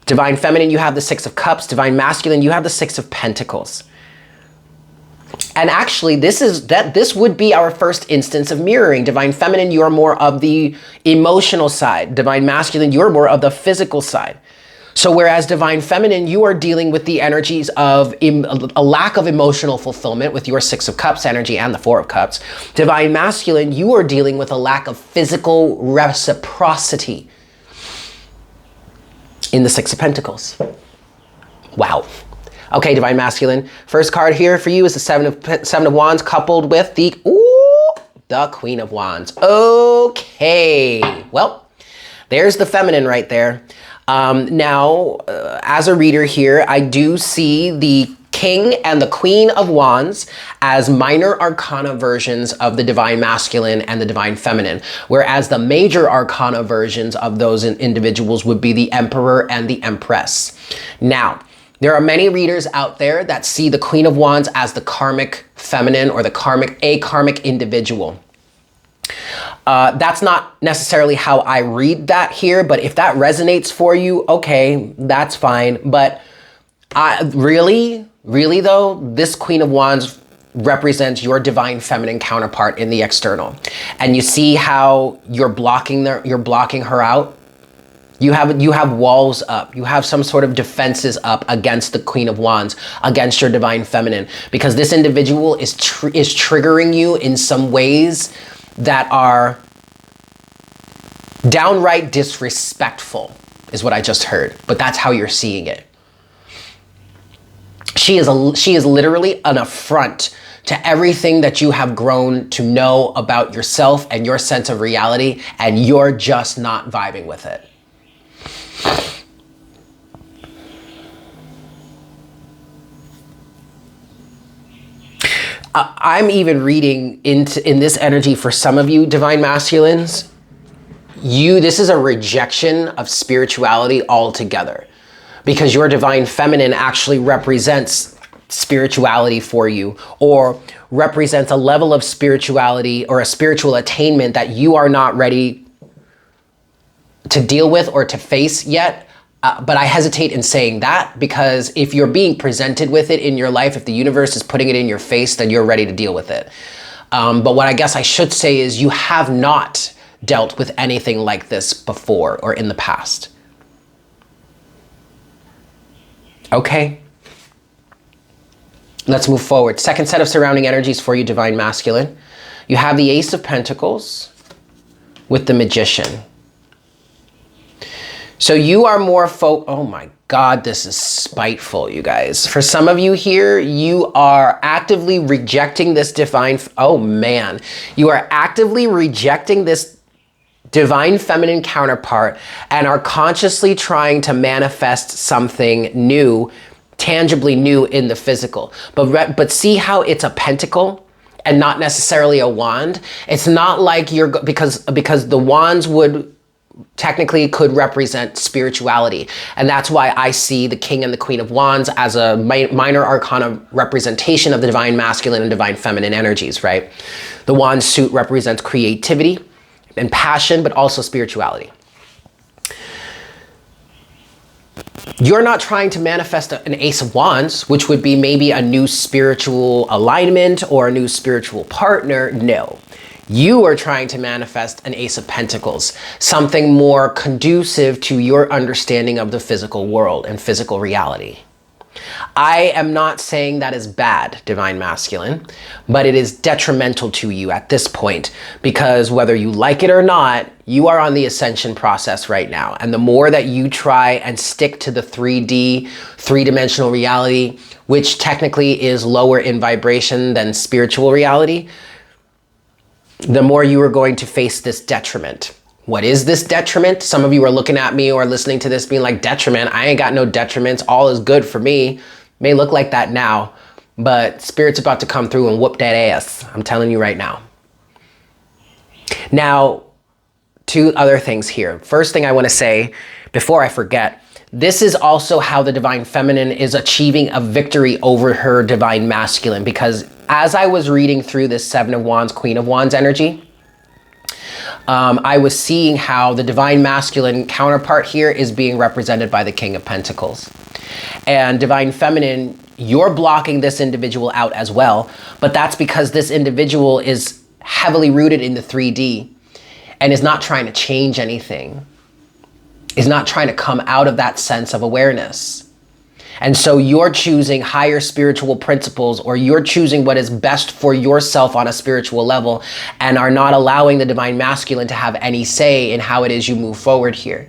Divine Feminine, you have the 6 of Cups. Divine Masculine, you have the 6 of Pentacles. And actually, this would be our first instance of mirroring. Divine Feminine, you're more of the emotional side. Divine Masculine, you're more of the physical side. So whereas Divine Feminine, you are dealing with the energies of a lack of emotional fulfillment with your 6 of Cups energy and the 4 of Cups. Divine Masculine, you are dealing with a lack of physical reciprocity in the 6 of Pentacles. Wow. Okay, Divine Masculine. First card here for you is the Seven of Wands coupled with the Queen of Wands. Okay. Well, there's the feminine right there. Now, as a reader here, I do see the King and the Queen of Wands as minor arcana versions of the Divine Masculine and the Divine Feminine, whereas the major arcana versions of those individuals would be the Emperor and the Empress. Now, there are many readers out there that see the Queen of Wands as the karmic feminine or the karmic individual. That's not necessarily how I read that here, but if that resonates for you, okay, that's fine. But really though, this Queen of Wands represents your Divine Feminine counterpart in the external. And you see how you're blocking her out? You have walls up. You have some sort of defenses up against the Queen of Wands, against your Divine Feminine, because this individual is triggering you in some ways that are downright disrespectful, is what I just heard. But that's how you're seeing it. She is literally an affront to everything that you have grown to know about yourself and your sense of reality, and you're just not vibing with it. I'm even reading in this energy for some of you, Divine Masculines. This is a rejection of spirituality altogether, because your Divine Feminine actually represents spirituality for you, or represents a level of spirituality or a spiritual attainment that you are not ready to deal with or to face yet. But I hesitate in saying that, because if you're being presented with it in your life, if the universe is putting it in your face, then you're ready to deal with it. But what I guess I should say is you have not dealt with anything like this before or in the past. Okay. Let's move forward. Second set of surrounding energies for you, Divine Masculine. You have the Ace of Pentacles with the Magician. So you are more oh my God, this is spiteful, you guys. For some of you here, you are actively rejecting this divine, oh man, you are actively rejecting this divine feminine counterpart and are consciously trying to manifest something new, tangibly new in the physical. But see how it's a pentacle and not necessarily a wand? It's not like because the wands would technically could represent spirituality. And that's why I see the King and the Queen of Wands as a minor arcana representation of the divine masculine and divine feminine energies, right? The wand suit represents creativity and passion, but also spirituality. You're not trying to manifest an Ace of Wands, which would be maybe a new spiritual alignment or a new spiritual partner. No. You are trying to manifest an Ace of Pentacles, something more conducive to your understanding of the physical world and physical reality. I am not saying that is bad, divine masculine, but it is detrimental to you at this point, because whether you like it or not, you are on the ascension process right now. And the more that you try and stick to the 3D, three-dimensional reality, which technically is lower in vibration than spiritual reality, the more you are going to face this detriment. What is this detriment? Some of you are looking at me or listening to this being like, detriment? I ain't got no detriments. All is good for me. May look like that now, but Spirit's about to come through and whoop that ass. I'm telling you right now. Now, two other things here. First thing I want to say before I forget, this is also how the divine feminine is achieving a victory over her divine masculine, because as I was reading through this Seven of Wands, Queen of Wands energy, I was seeing how the divine masculine counterpart here is being represented by the King of Pentacles. And divine feminine, you're blocking this individual out as well, but that's because this individual is heavily rooted in the 3D and is not trying to change anything, is not trying to come out of that sense of awareness. And so you're choosing higher spiritual principles, or you're choosing what is best for yourself on a spiritual level, and are not allowing the divine masculine to have any say in how it is you move forward here.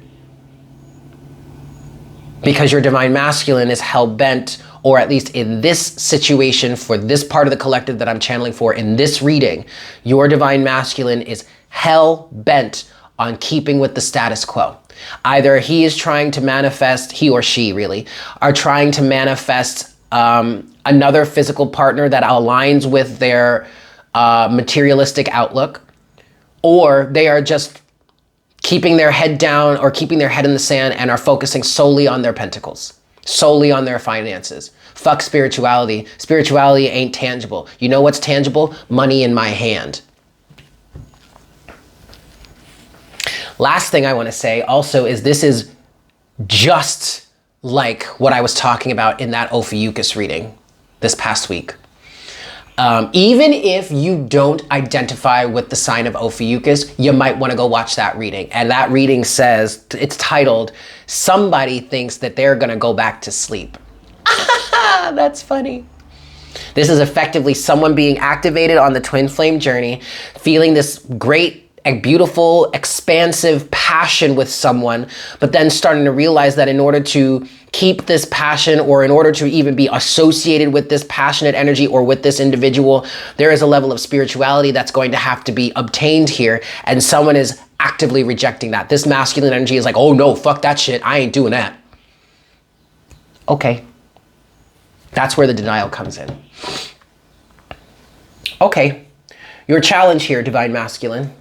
Because your divine masculine is hell-bent, or at least in this situation, for this part of the collective that I'm channeling for in this reading, your divine masculine is hell-bent on keeping with the status quo. Either he is trying to manifest, he or she really, are trying to manifest another physical partner that aligns with their materialistic outlook, or they are just keeping their head down or keeping their head in the sand and are focusing solely on their pentacles, solely on their finances. Fuck spirituality. Spirituality ain't tangible. You know what's tangible? Money in my hand. Last thing I want to say also is this is just like what I was talking about in that Ophiuchus reading this past week. Even if you don't identify with the sign of Ophiuchus, you might want to go watch that reading. And that reading says, it's titled, Somebody Thinks That They're Going to Go Back to Sleep. That's funny. This is effectively someone being activated on the twin flame journey, feeling this great, a beautiful, expansive passion with someone, but then starting to realize that in order to keep this passion, or in order to even be associated with this passionate energy or with this individual, there is a level of spirituality that's going to have to be obtained here, and someone is actively rejecting that. This masculine energy is like, oh no, fuck that shit, I ain't doing that. Okay. That's where the denial comes in. Okay. Your challenge here, divine masculine.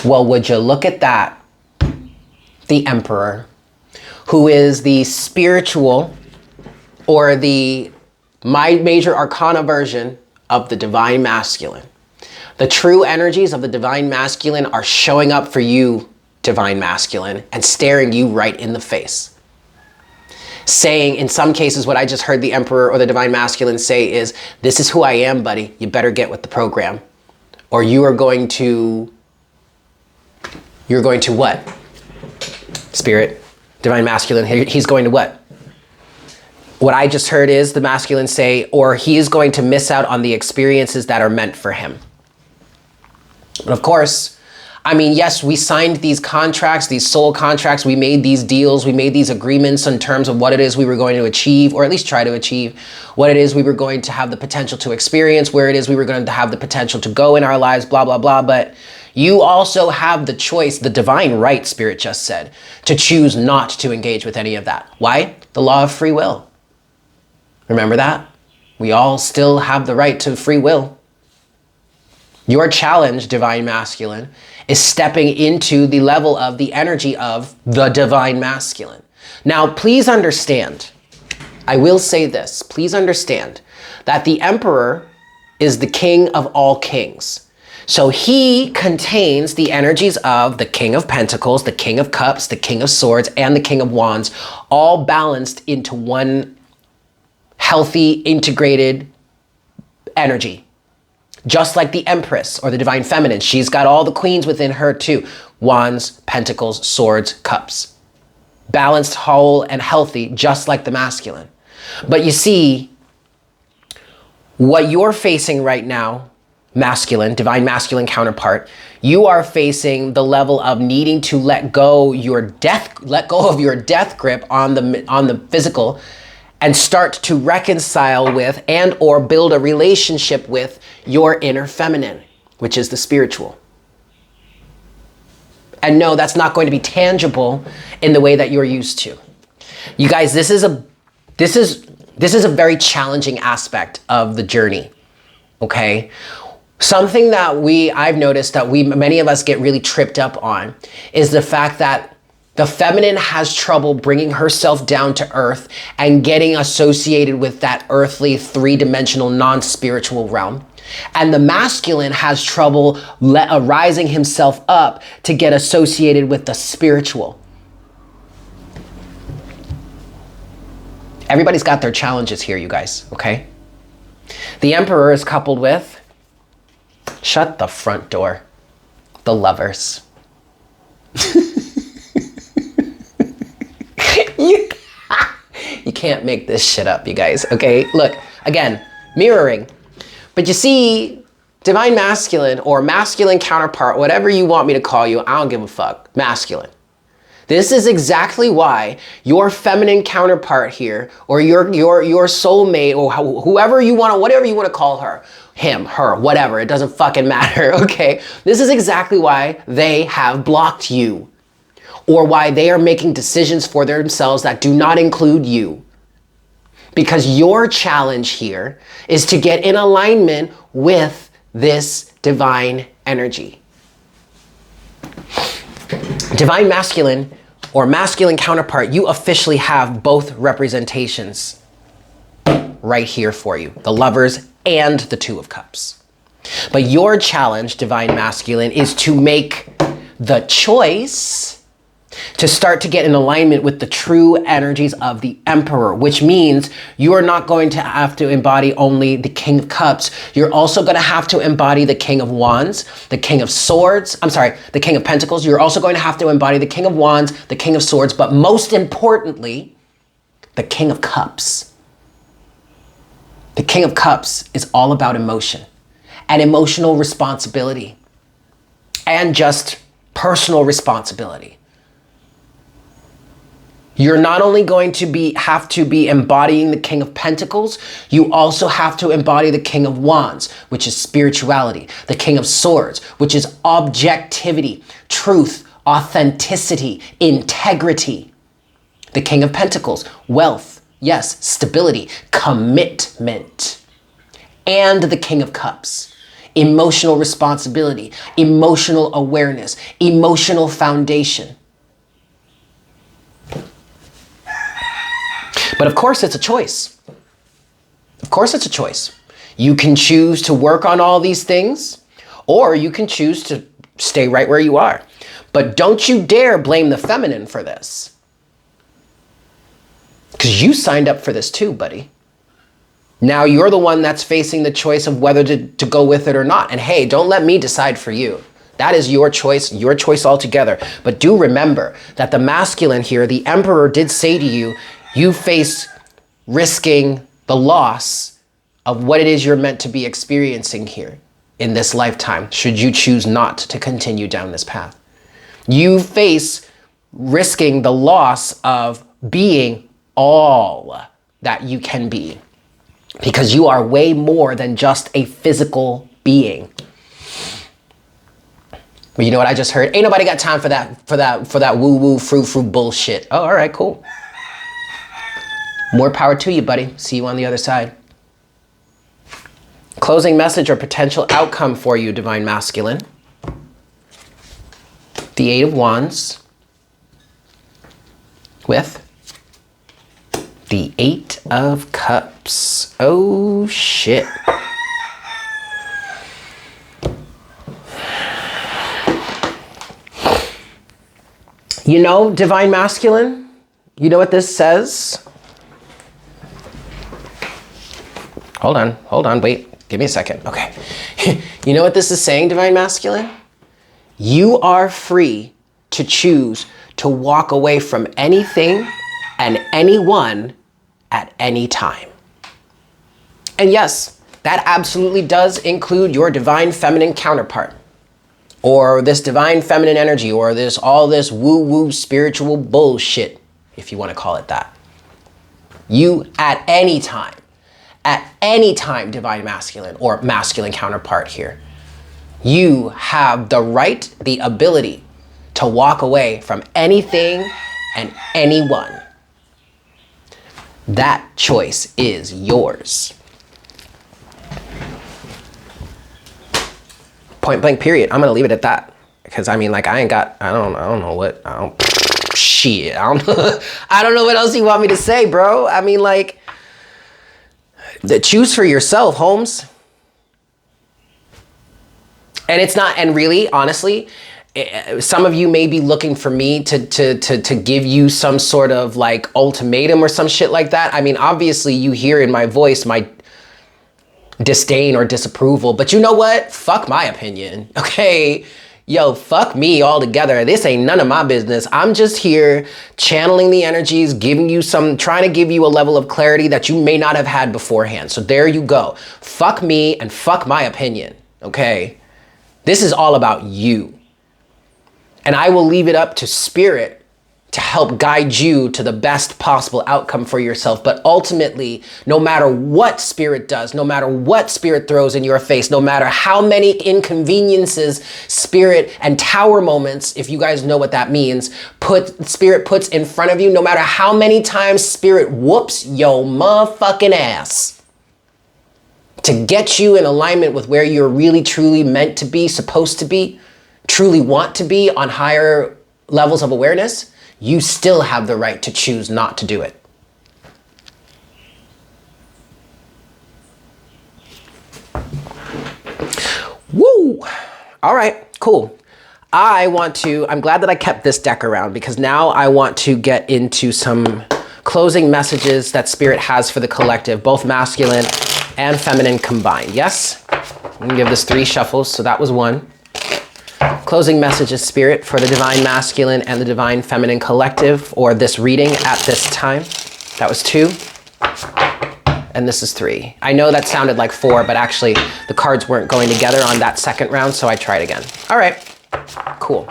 Well, would you look at that? The Emperor, who is the spiritual, or the major arcana version of the divine masculine. The true energies of the divine masculine are showing up for you, divine masculine, and staring you right in the face. Saying, in some cases, what I just heard the Emperor or the divine masculine say is, this is who I am, buddy. You better get with the program, or you are going to what? Spirit, divine masculine, he's going to what? What I just heard is the masculine say, or he is going to miss out on the experiences that are meant for him. But of course, I mean, yes, we signed these contracts, these soul contracts, we made these deals, we made these agreements in terms of what it is we were going to achieve, or at least try to achieve, what it is we were going to have the potential to experience, where it is we were going to have the potential to go in our lives, blah, blah, blah. But you also have the choice, the divine right, Spirit just said, to choose not to engage with any of that. Why? The law of free will. Remember that? We all still have the right to free will. Your challenge, Divine Masculine, is stepping into the level of the energy of the Divine Masculine. Now, please understand, I will say this, please understand that the Emperor is the king of all kings. So he contains the energies of the King of Pentacles, the King of Cups, the King of Swords, and the King of Wands, all balanced into one healthy, integrated energy. Just like the Empress or the Divine Feminine, she's got all the queens within her too. Wands, Pentacles, Swords, Cups. Balanced, whole, and healthy, just like the masculine. But you see, what you're facing right now, masculine, Divine Masculine counterpart, you are facing the level of needing to let go of your death grip on the physical, and start to reconcile with and or build a relationship with your inner feminine, which is the spiritual. And no, that's not going to be tangible in the way that you're used to. You guys, this is a very challenging aspect of the journey, okay? Something that I've noticed that many of us get really tripped up on is the fact that the feminine has trouble bringing herself down to earth and getting associated with that earthly, three-dimensional, non-spiritual realm. And the masculine has trouble rising himself up to get associated with the spiritual. Everybody's got their challenges here, you guys, okay? The Emperor is coupled with, shut the front door, the Lovers. You can't make this shit up, you guys, okay? Look, again, mirroring. But you see, Divine Masculine or masculine counterpart, whatever you want me to call you, I don't give a fuck, masculine. This is exactly why your feminine counterpart here, or your soulmate, or whoever you want to, whatever you want to call her, him, her, whatever, it doesn't fucking matter, okay? This is exactly why they have blocked you, or why they are making decisions for themselves that do not include you. Because your challenge here is to get in alignment with this divine energy. Divine Masculine or masculine counterpart, you officially have both representations right here for you, the Lovers and the Two of Cups. But your challenge, Divine Masculine, is to make the choice to start to get in alignment with the true energies of the Emperor, which means you are not going to have to embody only the King of Cups. You're also going to have to embody the King of Wands, the King of Swords. I'm sorry, the King of Pentacles. You're also going to have to embody the King of Wands, the King of Swords, but most importantly, the King of Cups. The King of Cups is all about emotion and emotional responsibility and just personal responsibility. You're not only going to have to be embodying the King of Pentacles, you also have to embody the King of Wands, which is spirituality, the King of Swords, which is objectivity, truth, authenticity, integrity. The King of Pentacles, wealth, yes, stability, commitment. And the King of Cups, emotional responsibility, emotional awareness, emotional foundation. But of course, it's a choice. Of course, it's a choice. You can choose to work on all these things, or you can choose to stay right where you are. But don't you dare blame the feminine for this. Because you signed up for this too, buddy. Now you're the one that's facing the choice of whether to go with it or not. And hey, don't let me decide for you. That is your choice altogether. But do remember that the masculine here, the Emperor, did say to you, you face risking the loss of what it is you're meant to be experiencing here. in this lifetime, should you choose not to continue down this path. You face risking the loss of being all that you can be, because you are way more than just a physical being. But you know what I just heard? Ain't nobody got time for that woo-woo frou-frou bullshit. Oh, all right, cool. More power to you, buddy. See you on the other side. Closing message or potential outcome for you, Divine Masculine. The Eight of Wands with the Eight of Cups. Oh, shit. You know, Divine Masculine, you know what this says? Hold on, wait, give me a second. Okay. You know what this is saying, Divine Masculine? You are free to choose to walk away from anything and anyone at any time. And yes, that absolutely does include your divine feminine counterpart, or this divine feminine energy, or all this woo-woo spiritual bullshit, if you want to call it that. You at any time, Divine Masculine or masculine counterpart here, you have the right, the ability to walk away from anything and anyone. That choice is yours. Point blank period. I'm gonna leave it at that, because I mean, like, I don't know what else you want me to say, bro. I mean, like, choose for yourself, Holmes. And it's not, and really, honestly, some of you may be looking for me to give you some sort of like ultimatum or some shit like that. I mean, obviously you hear in my voice my disdain or disapproval, but you know what? Fuck my opinion, okay? Yo, fuck me altogether. This ain't none of my business. I'm just here channeling the energies, trying to give you a level of clarity that you may not have had beforehand. So there you go. Fuck me and fuck my opinion, okay? This is all about you. And I will leave it up to Spirit to help guide you to the best possible outcome for yourself. But ultimately, no matter what Spirit does, no matter what Spirit throws in your face, no matter how many inconveniences Spirit and tower moments, if you guys know what that means, Spirit puts in front of you, no matter how many times Spirit whoops your motherfucking ass to get you in alignment with where you're really truly meant to be, supposed to be, truly want to be on higher levels of awareness, you still have the right to choose not to do it. Woo! All right, cool. I'm glad that I kept this deck around, because now I want to get into some closing messages that Spirit has for the collective, both masculine and feminine combined. Yes? I'm gonna give this 3 shuffles, so that was 1. Closing messages, Spirit, for the Divine Masculine and the Divine Feminine collective, or this reading at this time. That was 2. And this is 3. I know that sounded like 4, but actually the cards weren't going together on that second round, so I tried again. All right, cool.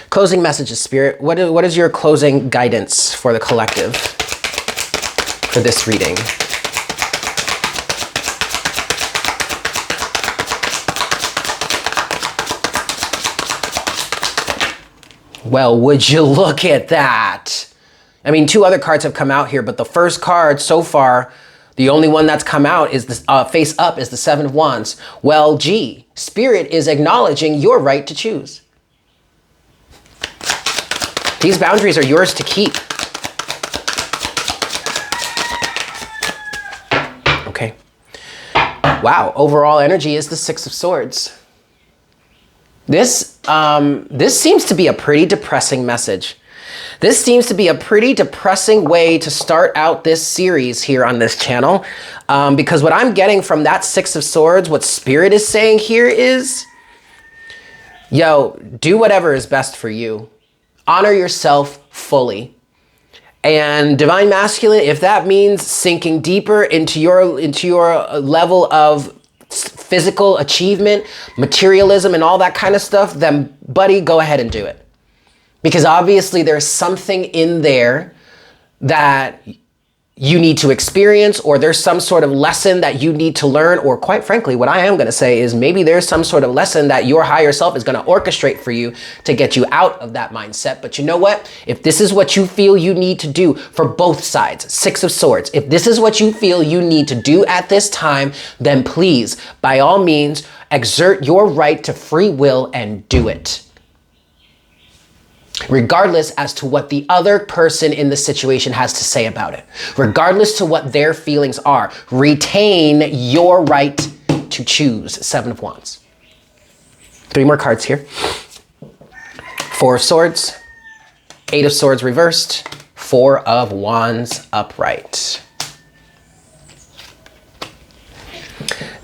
Closing messages, Spirit. What is your closing guidance for the collective for this reading? Well, would you look at that? I mean, 2 other cards have come out here, but the first card so far, the only one that's come out is this face up is the 7 of Wands. Well, gee, Spirit is acknowledging your right to choose. These boundaries are yours to keep. Okay. Wow, overall energy is the 6 of Swords. This seems to be a pretty depressing message. This seems to be a pretty depressing way to start out this series here on this channel, because what I'm getting from that 6 of Swords, what Spirit is saying here is, yo, do whatever is best for you. Honor yourself fully. And Divine Masculine, if that means sinking deeper into your level of physical achievement, materialism, and all that kind of stuff, then buddy, go ahead and do it. Because obviously there's something in there that you need to experience, or there's some sort of lesson that you need to learn, or quite frankly, what I am going to say is maybe there's some sort of lesson that your higher self is going to orchestrate for you to get you out of that mindset. But you know what? If this is what you feel you need to do for both sides, Six of Swords, if this is what you feel you need to do at this time, then please, by all means, exert your right to free will and do it. Regardless as to what the other person in the situation has to say about it. Regardless to what their feelings are. Retain your right to choose. Seven of Wands. 3 more cards here. 4 of Swords. 8 of Swords reversed. 4 of Wands upright.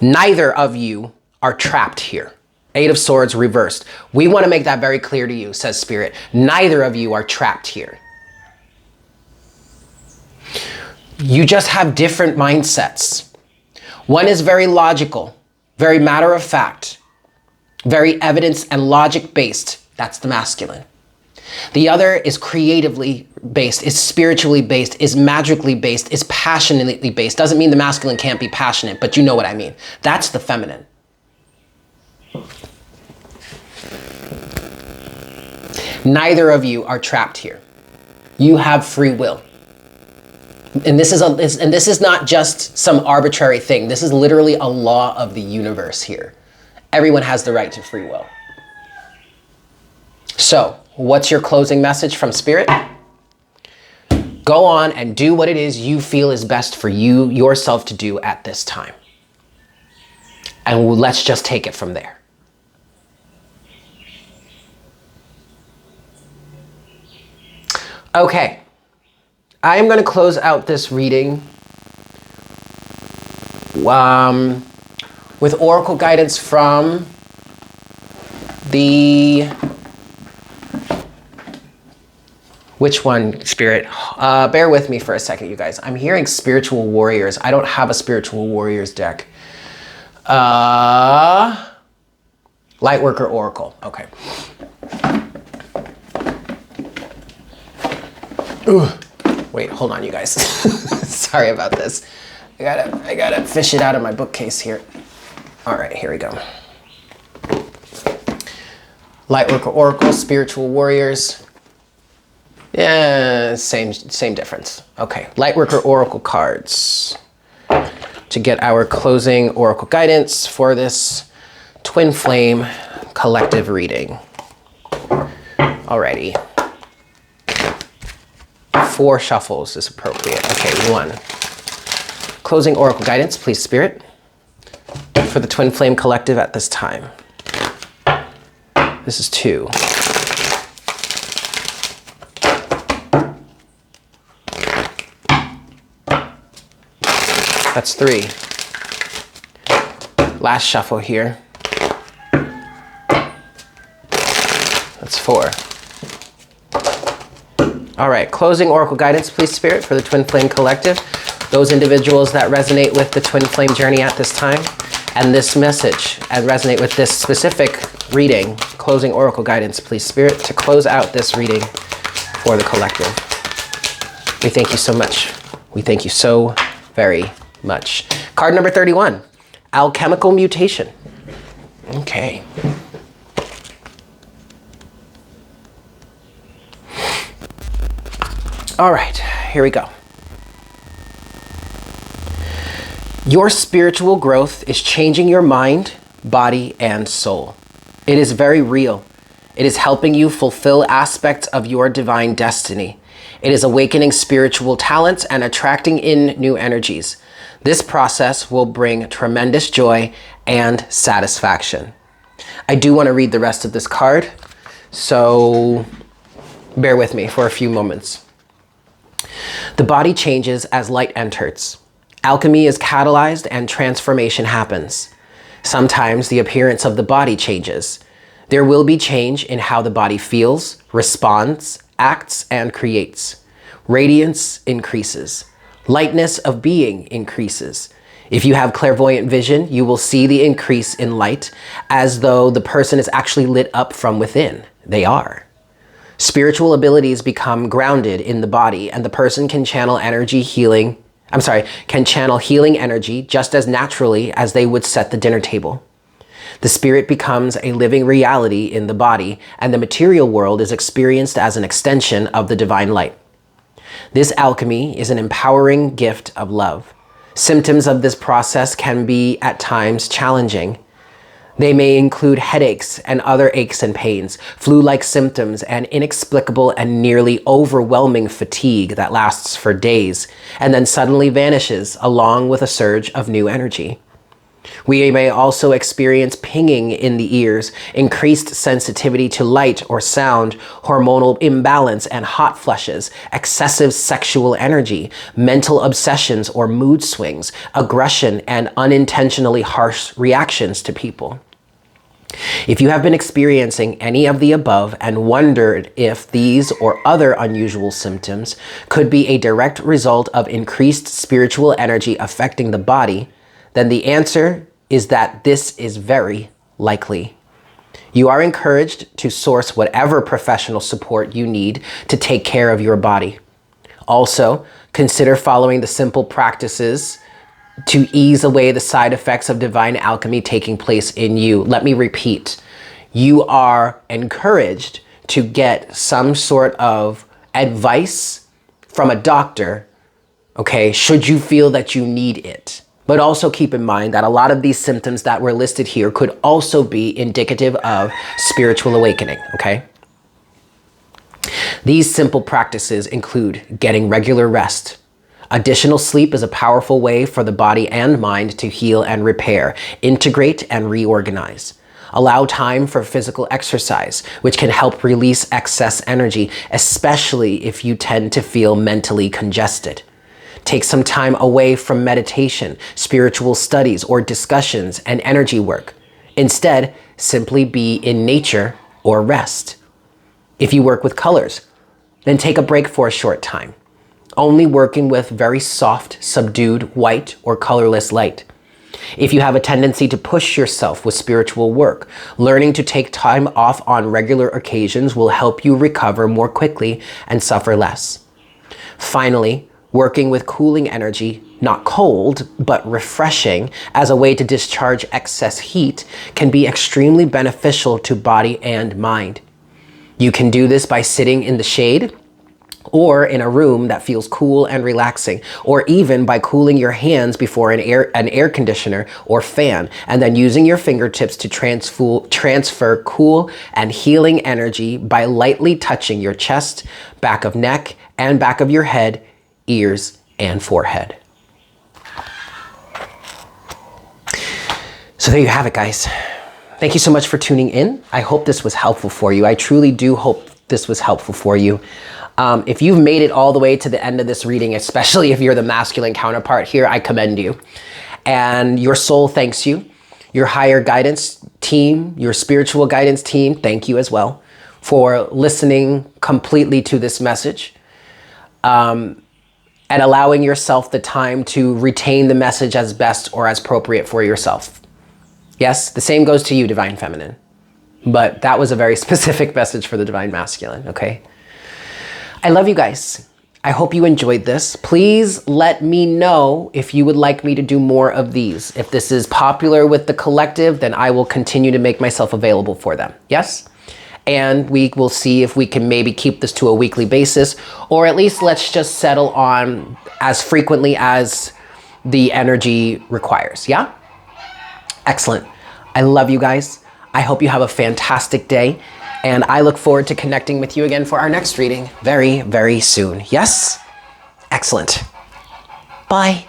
Neither of you are trapped here. 8 of Swords reversed. We want to make that very clear to you, says Spirit. Neither of you are trapped here. You just have different mindsets. One is very logical, very matter of fact, very evidence and logic based. That's the masculine. The other is creatively based, is spiritually based, is magically based, is passionately based. Doesn't mean the masculine can't be passionate, but you know what I mean. That's the feminine. Neither of you are trapped here. You have free will. And this is not just some arbitrary thing. This is literally a law of the universe here. Everyone has the right to free will. So, what's your closing message from Spirit? Go on and do what it is you feel is best for you, yourself to do at this time. And let's just take it from there. Okay, I am going to close out this reading with oracle guidance from the... Which one, Spirit? Bear with me for a second, you guys. I'm hearing Spiritual Warriors. I don't have a Spiritual Warriors deck. Lightworker Oracle. Okay. Ooh. Wait, hold on, you guys. Sorry about this. I gotta fish it out of my bookcase here. All right, here we go. Lightworker Oracle, Spiritual Warriors. Yeah, same difference. Okay, Lightworker Oracle cards to get our closing oracle guidance for this twin flame collective reading. Alrighty. 4 shuffles is appropriate. Okay, 1. Closing oracle guidance, please, Spirit, for the twin flame collective at this time. This is 2. That's 3. Last shuffle here. That's 4. All right, closing oracle guidance, please, Spirit, for the Twin Flame Collective. Those individuals that resonate with the Twin Flame journey at this time and this message and resonate with this specific reading, closing oracle guidance, please, Spirit, to close out this reading for the collective. We thank you so much. We thank you so very much. Card number 31, Alchemical Mutation. Okay. All right, here we go. Your spiritual growth is changing your mind, body, and soul. It is very real. It is helping you fulfill aspects of your divine destiny. It is awakening spiritual talents and attracting in new energies. This process will bring tremendous joy and satisfaction. I do want to read the rest of this card, so bear with me for a few moments. The body changes as light enters. Alchemy is catalyzed and transformation happens. Sometimes the appearance of the body changes. There will be change in how the body feels, responds, acts, and creates. Radiance increases. Lightness of being increases. If you have clairvoyant vision, you will see the increase in light as though the person is actually lit up from within. They are. Spiritual abilities become grounded in the body, and the person can channel can channel healing energy just as naturally as they would set the dinner table. The spirit becomes a living reality in the body, and the material world is experienced as an extension of the divine light. This alchemy is an empowering gift of love. Symptoms of this process can be at times challenging. They may include headaches and other aches and pains, flu-like symptoms, and inexplicable and nearly overwhelming fatigue that lasts for days and then suddenly vanishes along with a surge of new energy. We may also experience pinging in the ears, increased sensitivity to light or sound, hormonal imbalance and hot flushes, excessive sexual energy, mental obsessions or mood swings, aggression, and unintentionally harsh reactions to people. If you have been experiencing any of the above and wondered if these or other unusual symptoms could be a direct result of increased spiritual energy affecting the body, then the answer is that this is very likely. You are encouraged to source whatever professional support you need to take care of your body. Also, consider following the simple practices to ease away the side effects of divine alchemy taking place in you. Let me repeat. You are encouraged to get some sort of advice from a doctor, okay, should you feel that you need it. But also keep in mind that a lot of these symptoms that were listed here could also be indicative of spiritual awakening, okay? These simple practices include getting regular rest. Additional sleep is a powerful way for the body and mind to heal and repair, integrate and reorganize. Allow time for physical exercise, which can help release excess energy, especially if you tend to feel mentally congested. Take some time away from meditation, spiritual studies, or discussions and energy work. Instead, simply be in nature or rest. If you work with colors, then take a break for a short time, only working with very soft, subdued, white, or colorless light. If you have a tendency to push yourself with spiritual work, learning to take time off on regular occasions will help you recover more quickly and suffer less. Finally, working with cooling energy, not cold, but refreshing, as a way to discharge excess heat can be extremely beneficial to body and mind. You can do this by sitting in the shade or in a room that feels cool and relaxing, or even by cooling your hands before an air conditioner or fan, and then using your fingertips to transfer cool and healing energy by lightly touching your chest, back of neck, and back of your head, ears, and forehead. So there you have it, guys. Thank you so much for tuning in. I hope this was helpful for you. I truly do hope this was helpful for you. If you've made it all the way to the end of this reading, especially if you're the masculine counterpart here, I commend you. And your soul thanks you. Your higher guidance team, your spiritual guidance team, thank you as well for listening completely to this message. And allowing yourself the time to retain the message as best or as appropriate for yourself. Yes, the same goes to you, Divine Feminine. But that was a very specific message for the Divine Masculine, okay? I love you guys. I hope you enjoyed this. Please let me know if you would like me to do more of these. If this is popular with the collective, then I will continue to make myself available for them. Yes? And we will see if we can maybe keep this to a weekly basis, or at least let's just settle on as frequently as the energy requires. Yeah? Excellent. I love you guys. I hope you have a fantastic day, and I look forward to connecting with you again for our next reading very, very soon. Yes? Excellent. Bye.